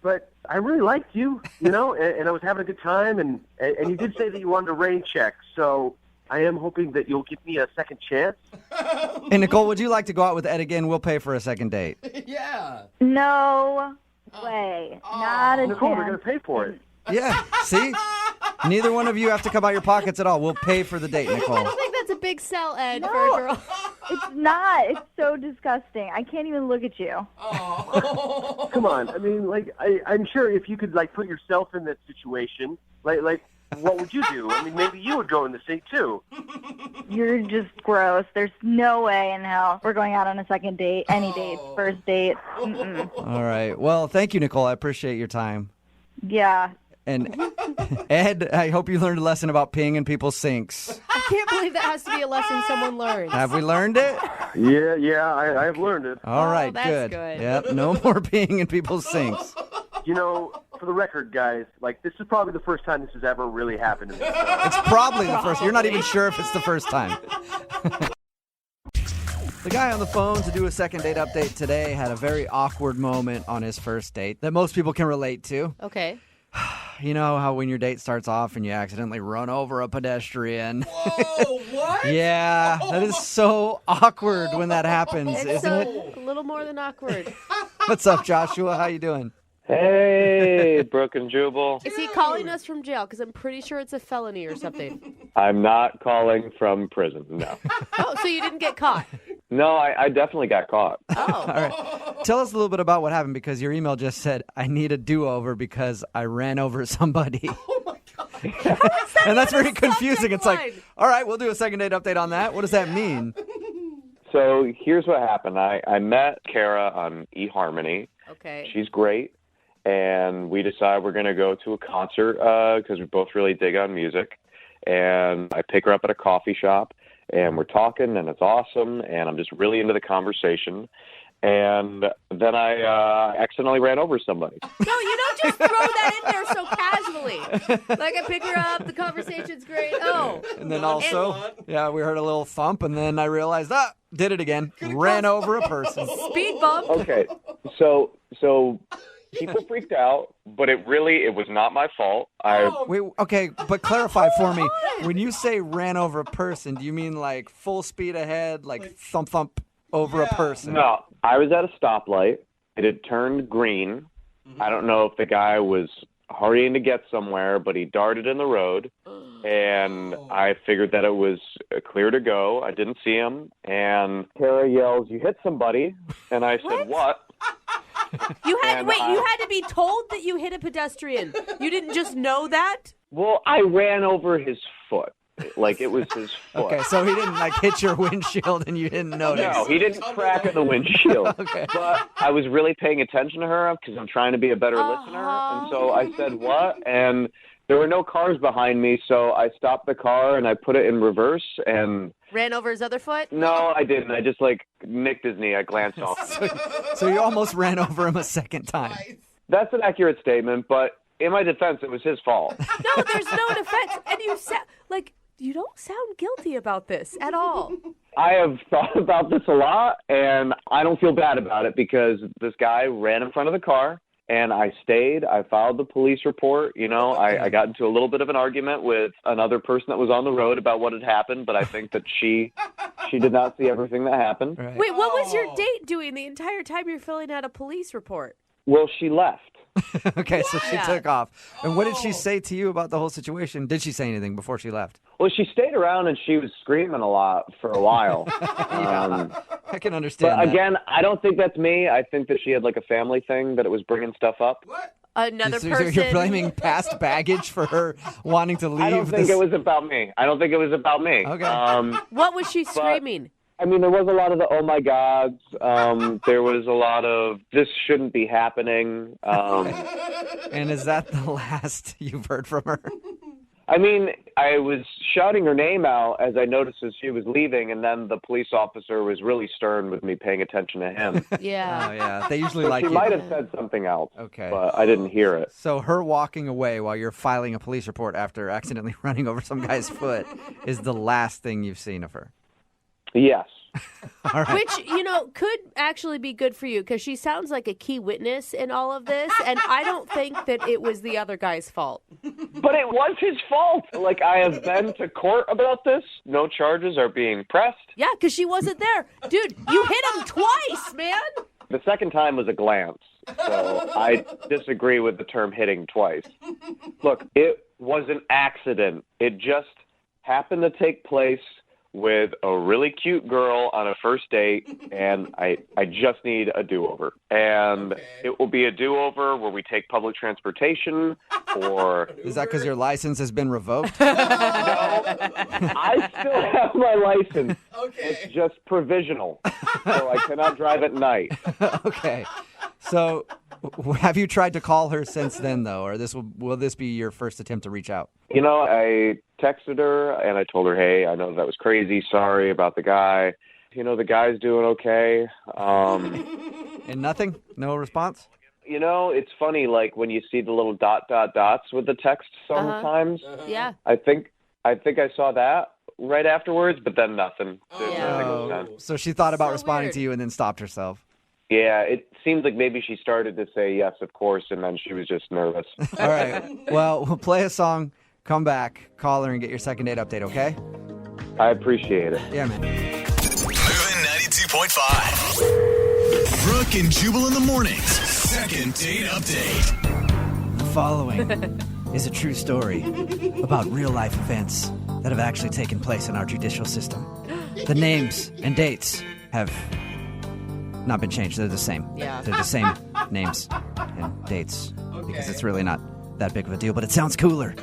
But I really liked you, you know, and I was having a good time. And you did say that you wanted a rain check. So I am hoping that you'll give me a second chance. Hey, Nicole, would you like to go out with Ed again? We'll pay for a second date. Yeah. No way. Not a Nicole, chance. we're going to pay for it. Yeah, see? Neither one of you have to come out your pockets at all. We'll pay for the date, Nicole. I don't think that's a big sell, Ed, for a girl. It's not. It's so disgusting. I can't even look at you. Come on. I mean, like, I'm sure if you could, like, put yourself in that situation, like what would you do? I mean, maybe you would go in the seat too. You're just gross. There's no way in hell we're going out on a second date, any dates, first date. Mm-mm. All right. Well, thank you, Nicole. I appreciate your time. Yeah. And Ed, I hope you learned a lesson about peeing in people's sinks. I can't believe that has to be a lesson someone learns. Have we learned it? Yeah, I have learned it. All right, that's good. good. Yep, no more peeing in people's sinks. You know, for the record, guys, like, this is probably the first time this has ever really happened to me. It's probably the first. You're not even sure if it's the first time. The guy on the phone to do a second date update today had a very awkward moment on his first date that most people can relate to. Okay. You know how when your date starts off and you accidentally run over a pedestrian? Whoa, what? Yeah, that is so awkward when that happens, isn't it? A little more than awkward. What's up, Joshua? How you doing? Hey, Brooke and Jubal. Is he calling us from jail? Because I'm pretty sure it's a felony or something. I'm not calling from prison, no. Oh, so you didn't get caught? No, I definitely got caught. Oh. All right. Tell us a little bit about what happened, because your email just said, I need a do-over because I ran over somebody. Oh, my God. And that's very confusing. It's like, all right, we'll do a second date update on that. What does that mean? So here's what happened. I met Kara on eHarmony. Okay. She's great. And we decided we're going to go to a concert because we both really dig on music. And I pick her up at a coffee shop, and we're talking, and it's awesome, and I'm just really into the conversation. And then I accidentally ran over somebody. No, you don't just throw that in there so casually. Like, I pick her up, the conversation's great. Oh. And then also, yeah, we heard a little thump, and then I realized, did it again. Ran over a person. Speed bump. Okay, so people freaked out, but it was not my fault. Wait, okay, but clarify for me. When you say ran over a person, do you mean like full speed ahead, like thump over a person? No, I was at a stoplight. It had turned green. I don't know if the guy was hurrying to get somewhere, but he darted in the road, and I figured that it was clear to go. I didn't see him, and Kara yells, "You hit somebody," and I said, "What?" You had to be told that you hit a pedestrian. You didn't just know that? Well, I ran over his foot. Like, it was his foot. Okay, so he didn't like hit your windshield and you didn't notice. No, he didn't crack in the windshield. Okay. But I was really paying attention to her because I'm trying to be a better listener. And so I said, "What?" And there were no cars behind me, so I stopped the car and I put it in reverse and... Ran over his other foot? No, I didn't. I just, nicked his knee. I glanced off. So you almost ran over him a second time. That's an accurate statement, but in my defense, it was his fault. No, there's no defense. And you don't sound guilty about this at all. I have thought about this a lot, and I don't feel bad about it because this guy ran in front of the car, and I stayed. I filed the police report. You know, I got into a little bit of an argument with another person that was on the road about what had happened, but I think that she did not see everything that happened. Right. Wait, what was your date doing the entire time you're filling out a police report? Well, she left. Okay, so she took off. And what did she say to you about the whole situation? Did she say anything before she left? Well, she stayed around and she was screaming a lot for a while. I can understand But that. again, I don't think that's me. I think that she had a family thing that it was bringing stuff up. Another So person. you're blaming past baggage for her wanting to leave? I don't think it was about me. Okay. What was she screaming? I mean, there was a lot of the "oh my gods." There was a lot of "this shouldn't be happening." And is that the last you've heard from her? I mean, I was shouting her name out as I noticed as she was leaving, and then the police officer was really stern with me paying attention to him. Yeah. Oh, yeah. They usually But like she you. might have said something else, Okay. but I didn't hear it. So her walking away while you're filing a police report after accidentally running over some guy's foot is the last thing you've seen of her? Yes. All right. Which, could actually be good for you because she sounds like a key witness in all of this. And I don't think that it was the other guy's fault. But it was his fault. I have been to court about this. No charges are being pressed. Yeah, because she wasn't there. Dude, you hit him twice, man. The second time was a glance. So I disagree with the term hitting twice. Look, it was an accident. It just happened to take place with a really cute girl on a first date, and I just need a do-over. And it will be a do-over where we take public transportation or... Is that because your license has been revoked? No, I still have my license. It's just provisional, so I cannot drive at night. Okay. So have you tried to call her since then, though, or will this be your first attempt to reach out? You know, I texted her, and I told her, hey, I know that was crazy. Sorry about the guy. You know, the guy's doing okay. And nothing? No response? You know, it's funny, like, when you see the little dots with the text sometimes. Yeah. I think I saw that right afterwards, but then nothing. Nothing was done. So she thought about So responding weird. to you and then stopped herself. Yeah, it seems like maybe she started to say yes, of course, and then she was just nervous. All right. Well, we'll play a song, come back, call her, and get your second date update, okay? I appreciate it. Yeah, man. Moving 92.5. Brooke and Jubal in the mornings. Second date update. The following is a true story about real-life events that have actually taken place in our judicial system. The names and dates have not been changed. They're the same. Yeah. They're the same names and dates because it's really not that big of a deal, but it sounds cooler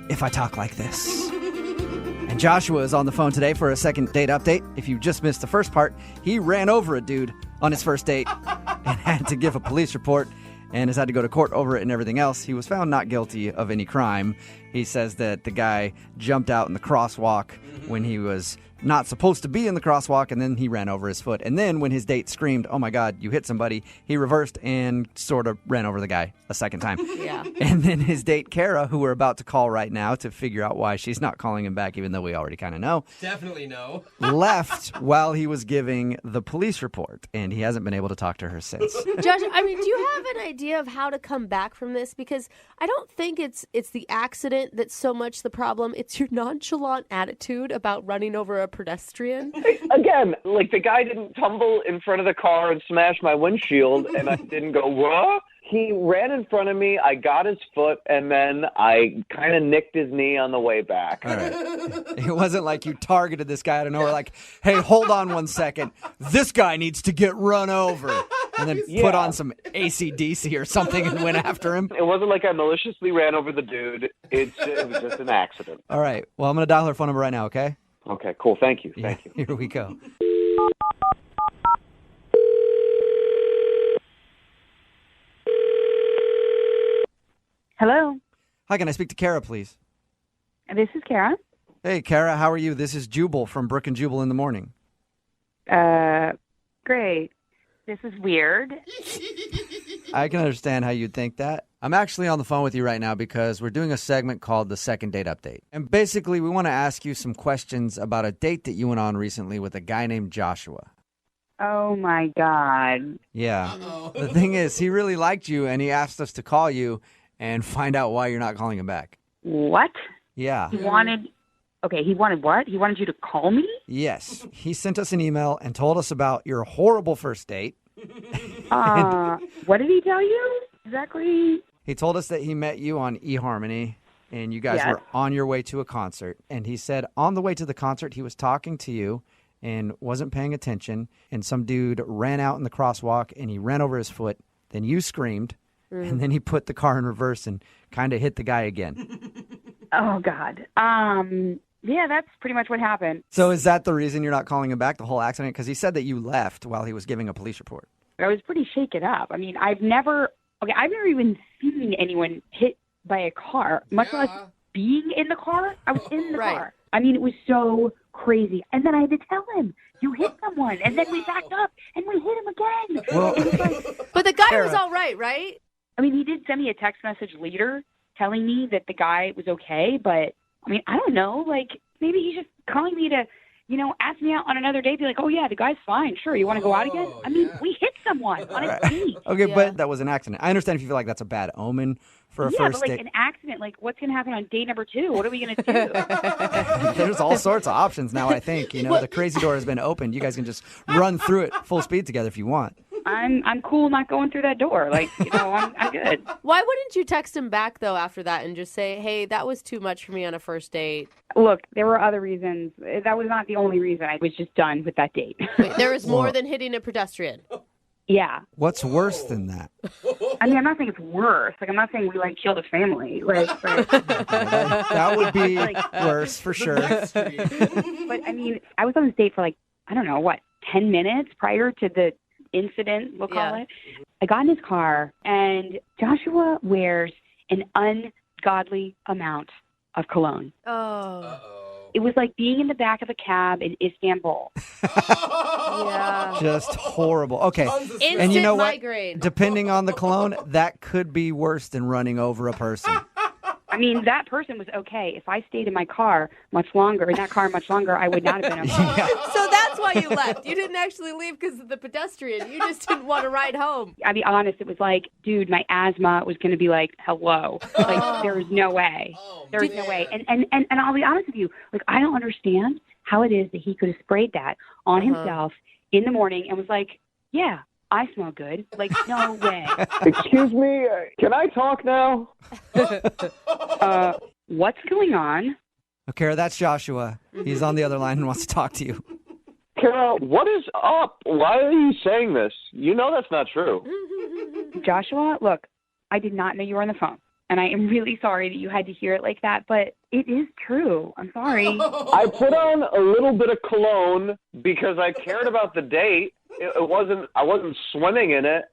if I talk like this. And Joshua is on the phone today for a second date update. If you just missed the first part, he ran over a dude on his first date and had to give a police report and has had to go to court over it and everything else. He was found not guilty of any crime. He says that the guy jumped out in the crosswalk when he was not supposed to be in the crosswalk, and then he ran over his foot. And then when his date screamed, "Oh my God, you hit somebody," he reversed and sort of ran over the guy a second time. Yeah. And then his date, Kara, who we're about to call right now to figure out why she's not calling him back, even though we already kind of know, Definitely no. left while he was giving the police report, and he hasn't been able to talk to her since. Josh, I mean, do you have an idea of how to come back from this? Because I don't think it's the accident that's so much the problem. It's your nonchalant attitude about running over a pedestrian. Again, like, the guy didn't tumble in front of the car and smash my windshield, and I didn't go, what? He ran in front of me, I got his foot, and then I kind of nicked his knee on the way back. All right. It wasn't like you targeted this guy out of nowhere, like, hey, hold on 1 second. This guy needs to get run over. And then put on some AC/DC or something and went after him. It wasn't like I maliciously ran over the dude. It was just an accident. All right. Well, I'm going to dial her phone number right now, okay? Okay, cool. Thank you. Thank you. Here we go. Hello, Hi, can I speak to Kara, please? this is Kara. Hey, Kara, how are you? This is Jubal from Brooke and Jubal in the morning. Great. This is weird. I can understand how you'd think that. I'm actually on the phone with you right now because we're doing a segment called the Second Date Update. And basically, we want to ask you some questions about a date that you went on recently with a guy named Joshua. Oh my God. Yeah. The thing is, he really liked you, and he asked us to call you and find out why you're not calling him back. What? Yeah. He wanted what? He wanted you to call me? Yes. He sent us an email and told us about your horrible first date. What did he tell you? Exactly. He told us that he met you on eHarmony, and you guys Yes. were on your way to a concert. And he said on the way to the concert, he was talking to you and wasn't paying attention, and some dude ran out in the crosswalk, and he ran over his foot. Then you screamed, and then he put the car in reverse and kind of hit the guy again. Oh God. Yeah, that's pretty much what happened. So is that the reason you're not calling him back, the whole accident? Because he said that you left while he was giving a police report. I was pretty shaken up. I mean, I've never even seen anyone hit by a car, much less being in the car. I was in the car. I mean, it was so crazy. And then I had to tell him, you hit someone. And then we backed up and we hit him again. Well, And it's like, But the guy was all right, right? I mean, he did send me a text message later telling me that the guy was okay. But, I mean, I don't know. Like, maybe he's just calling me to, ask me out on another date. Be like, oh, yeah, the guy's fine. Sure, you want to go out again? I mean, we hit someone on a date. Okay, but that was an accident. I understand if you feel like that's a bad omen for a Yeah, first but like date. an accident, like what's going to happen on date number 2? What are we going to do? There's all sorts of options now, I think. The crazy door has been opened. You guys can just run through it full speed together if you want. I'm cool not going through that door. Like, I'm good. Why wouldn't you text him back, though, after that and just say, hey, that was too much for me on a first date? Look, there were other reasons. That was not the only reason. I was just done with that date. Wait, there was more than hitting a pedestrian. Yeah. What's worse than that? I mean, I'm not saying it's worse. Like, I'm not saying we, killed a family. That would be worse for sure. But, I mean, I was on this date for, 10 minutes prior to the incident, we'll call it. I got in his car, and Joshua wears an ungodly amount of cologne. Oh. It was like being in the back of a cab in Istanbul. Yeah. Just horrible. Okay. Instant And you know what? migraine. Depending on the cologne, that could be worse than running over a person. I mean, that person was okay. If I stayed in my car much longer, I would not have been okay. So that's why you left. You didn't actually leave because of the pedestrian. You just didn't want to ride home. I'll be honest, it was like, dude, my asthma was going to be like, hello. There was no way. There was no way. And I'll be honest with you, I don't understand how it is that he could have sprayed that on himself in the morning and was like, yeah, I smell good. No way. Excuse me, can I talk now? What's going on? Okay, that's Joshua. He's on the other line and wants to talk to you. Kara, what is up? Why are you saying this? You know that's not true. Joshua, look, I did not know you were on the phone. And I am really sorry that you had to hear it like that, but it is true. I'm sorry. I put on a little bit of cologne because I cared about the date. I wasn't swimming in it.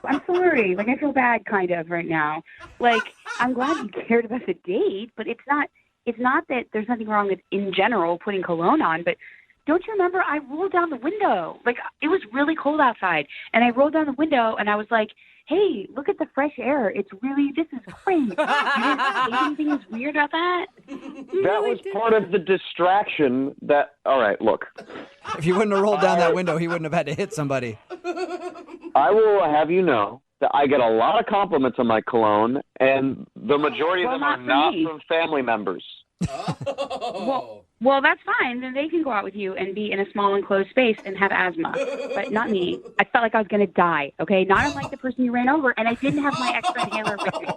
I'm sorry. I feel bad kind of right now. I'm glad you cared about the date, but it's not that there's nothing wrong with, in general, putting cologne on, but don't you remember I rolled down the window? It was really cold outside, and I rolled down the window, and I was like, hey, look at the fresh air. This is great. You didn't think anything was weird about that? That was part of the distraction all right, look. If you wouldn't have rolled down that window, he wouldn't have had to hit somebody. I will have you know that I get a lot of compliments on my cologne, and the majority of them are not from family members. Well, that's fine. Then they can go out with you and be in a small enclosed space and have asthma, but not me. I felt like I was going to die, okay? Not unlike the person you ran over, and I didn't have my extra inhaler with me.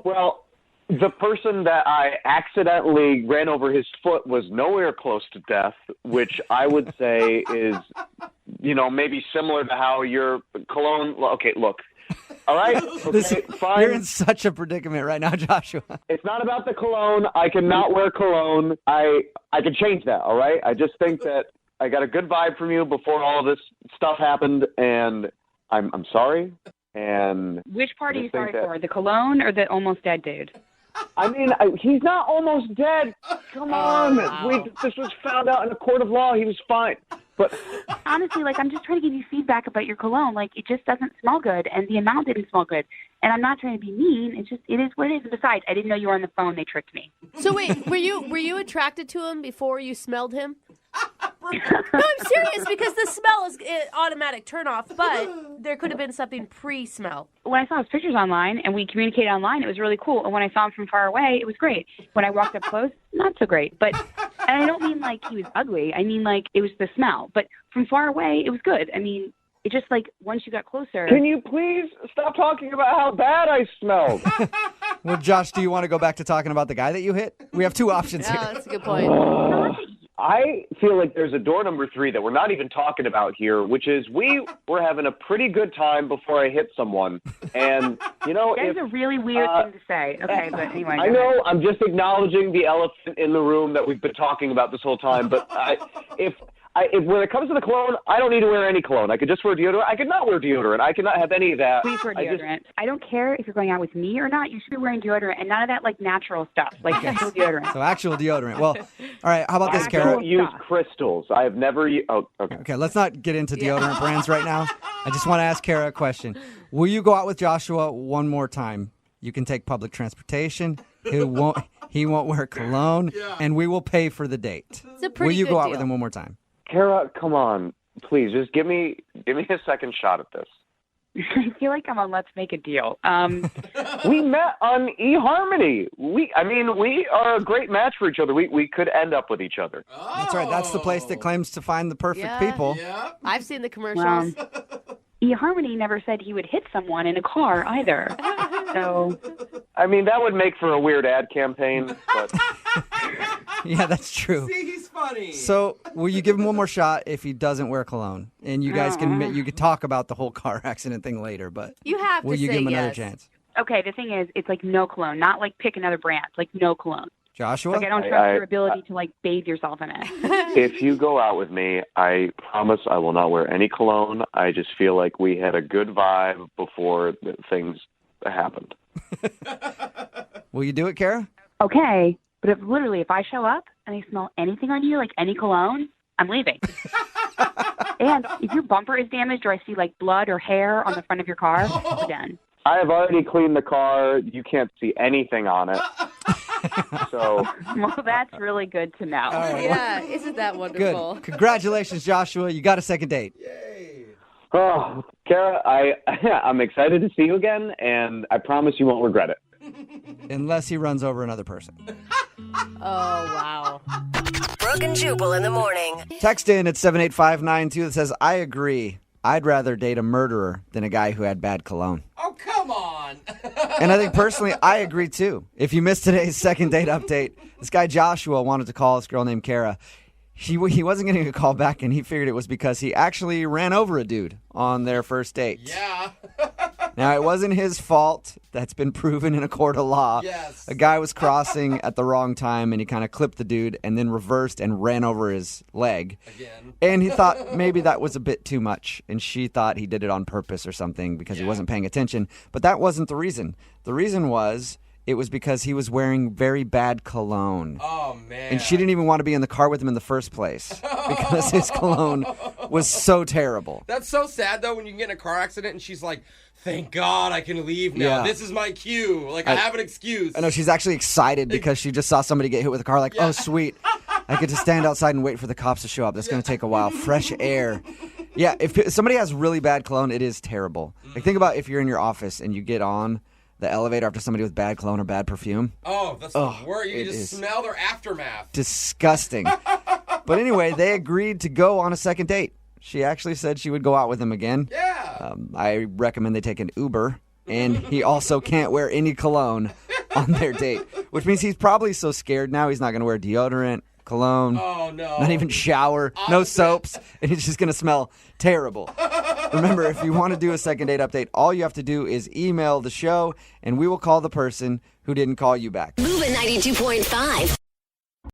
Well, the person that I accidentally ran over his foot was nowhere close to death, which I would say is, maybe similar to how your cologne... Okay, look. All right? Okay, fine. You're in such a predicament right now, Joshua. It's not about the cologne. I cannot wear cologne. I can change that, all right? I just think that I got a good vibe from you before all of this stuff happened, and I'm sorry. And which part are you sorry for, the cologne or the almost dead dude? I mean, he's not almost dead. Come on. Wow. This was found out in a court of law. He was fine. But honestly, I'm just trying to give you feedback about your cologne. It just doesn't smell good, and the amount didn't smell good. And I'm not trying to be mean. It is what it is. And besides, I didn't know you were on the phone. They tricked me. So wait, were you attracted to him before you smelled him? No, I'm serious, because the smell is an automatic turnoff, but there could have been something pre-smell. When I saw his pictures online and we communicated online, it was really cool. And when I saw him from far away, it was great. When I walked up close, not so great. And I don't mean he was ugly. I mean it was the smell. But from far away, it was good. I mean, it just once you got closer. Can you please stop talking about how bad I smelled? Well, Josh, do you want to go back to talking about the guy that you hit? We have two options here. Yeah, that's a good point. I feel like there's a door number 3 that we're not even talking about here, which is we were having a pretty good time before I hit someone. And, That's a really weird thing to say. Okay, but anyway. I know, I'm just acknowledging the elephant in the room that we've been talking about this whole time. But if when it comes to the cologne, I don't need to wear any cologne. I could just wear deodorant. I could not wear deodorant. I could not have any of that. Please wear deodorant. I don't care if you're going out with me or not. You should be wearing deodorant and none of that natural stuff, actual deodorant. So actual deodorant. Well, all right. How about this, Kara? I don't use crystals. I have never used... Oh, okay. Okay, let's not get into deodorant brands right now. I just want to ask Kara a question. Will you go out with Joshua one more time? You can take public transportation. He won't wear cologne, and we will pay for the date. It's a pretty Will you good go out deal. with him one more time? Kara, come on. Please, just give me a second shot at this. I feel like I'm on Let's Make a Deal. We met on eHarmony. We are a great match for each other. We could end up with each other. That's right. That's the place that claims to find the perfect people. I've seen the commercials. eHarmony never said he would hit someone in a car either. So, I mean, that would make for a weird ad campaign, but Yeah, that's true. See, he's funny. So, will you give him one more shot if he doesn't wear cologne? And you guys can talk about the whole car accident thing later, but You have will to you say give him another yes. chance? okay, the thing is, it's like no cologne, not like pick another brand, like no cologne. Joshua? Like I don't trust your ability to like bathe yourself in it. if you go out with me, I promise I will not wear any cologne. I just feel like we had a good vibe before things happened. Will you do it, Kara? Okay, but if I show up and I smell anything on you, like any cologne, I'm leaving. And if your bumper is damaged or I see like blood or hair on the front of your car, we're done. I have already cleaned the car. You can't see anything on it. So, well, that's really good to know. Yeah, isn't that wonderful? Good. Congratulations, Joshua. You got a second date. oh, Kara, I'm excited to see you again, and I promise you won't regret it. Unless he runs over another person. Oh, wow. Brooke and Jubal in the morning. Text in at 78592 that says, I agree. I'd rather date a murderer than a guy who had bad cologne. Oh, come on. And I think personally, I agree too. If you missed today's second date update, this guy Joshua wanted to call this girl named Kara. He wasn't getting a call back, and he figured it was because he actually ran over a dude on their first date. Yeah. Now, it wasn't his fault. That's been proven in a court of law. Yes. A guy was crossing at the wrong time, and he kind of clipped the dude and then reversed and ran over his leg. Again. And he thought maybe that was a bit too much, and she thought he did it on purpose or something because he wasn't paying attention. But that wasn't the reason. The reason was it was because he was wearing very bad cologne. Oh, man. And she didn't even want to be in the car with him in the first place because his cologne was so terrible. That's so sad, though, when you get in a car accident and she's like, thank God I can leave now. Yeah. This is my cue. Like, I have an excuse. I know she's actually excited because she just saw somebody get hit with a car. Like, oh, sweet. I get to stand outside and wait for the cops to show up. That's going to take a while. Fresh air. Yeah, if somebody has really bad cologne, it is terrible. Like, think about if you're in your office and you get on the elevator after somebody with bad cologne or bad perfume. Oh, that's the worst. You can just is smell their aftermath. Disgusting. But anyway, they agreed to go on a second date. She actually said she would go out with him again. Yeah. I recommend they take an Uber. And he also can't wear any cologne on their date, which means he's probably so scared now he's not going to wear deodorant, cologne. Oh, no. Not even shower, no soaps, and he's just going to smell terrible. Remember, if you want to do a second date update, all you have to do is email the show, and we will call the person who didn't call you back. Moving 92.5.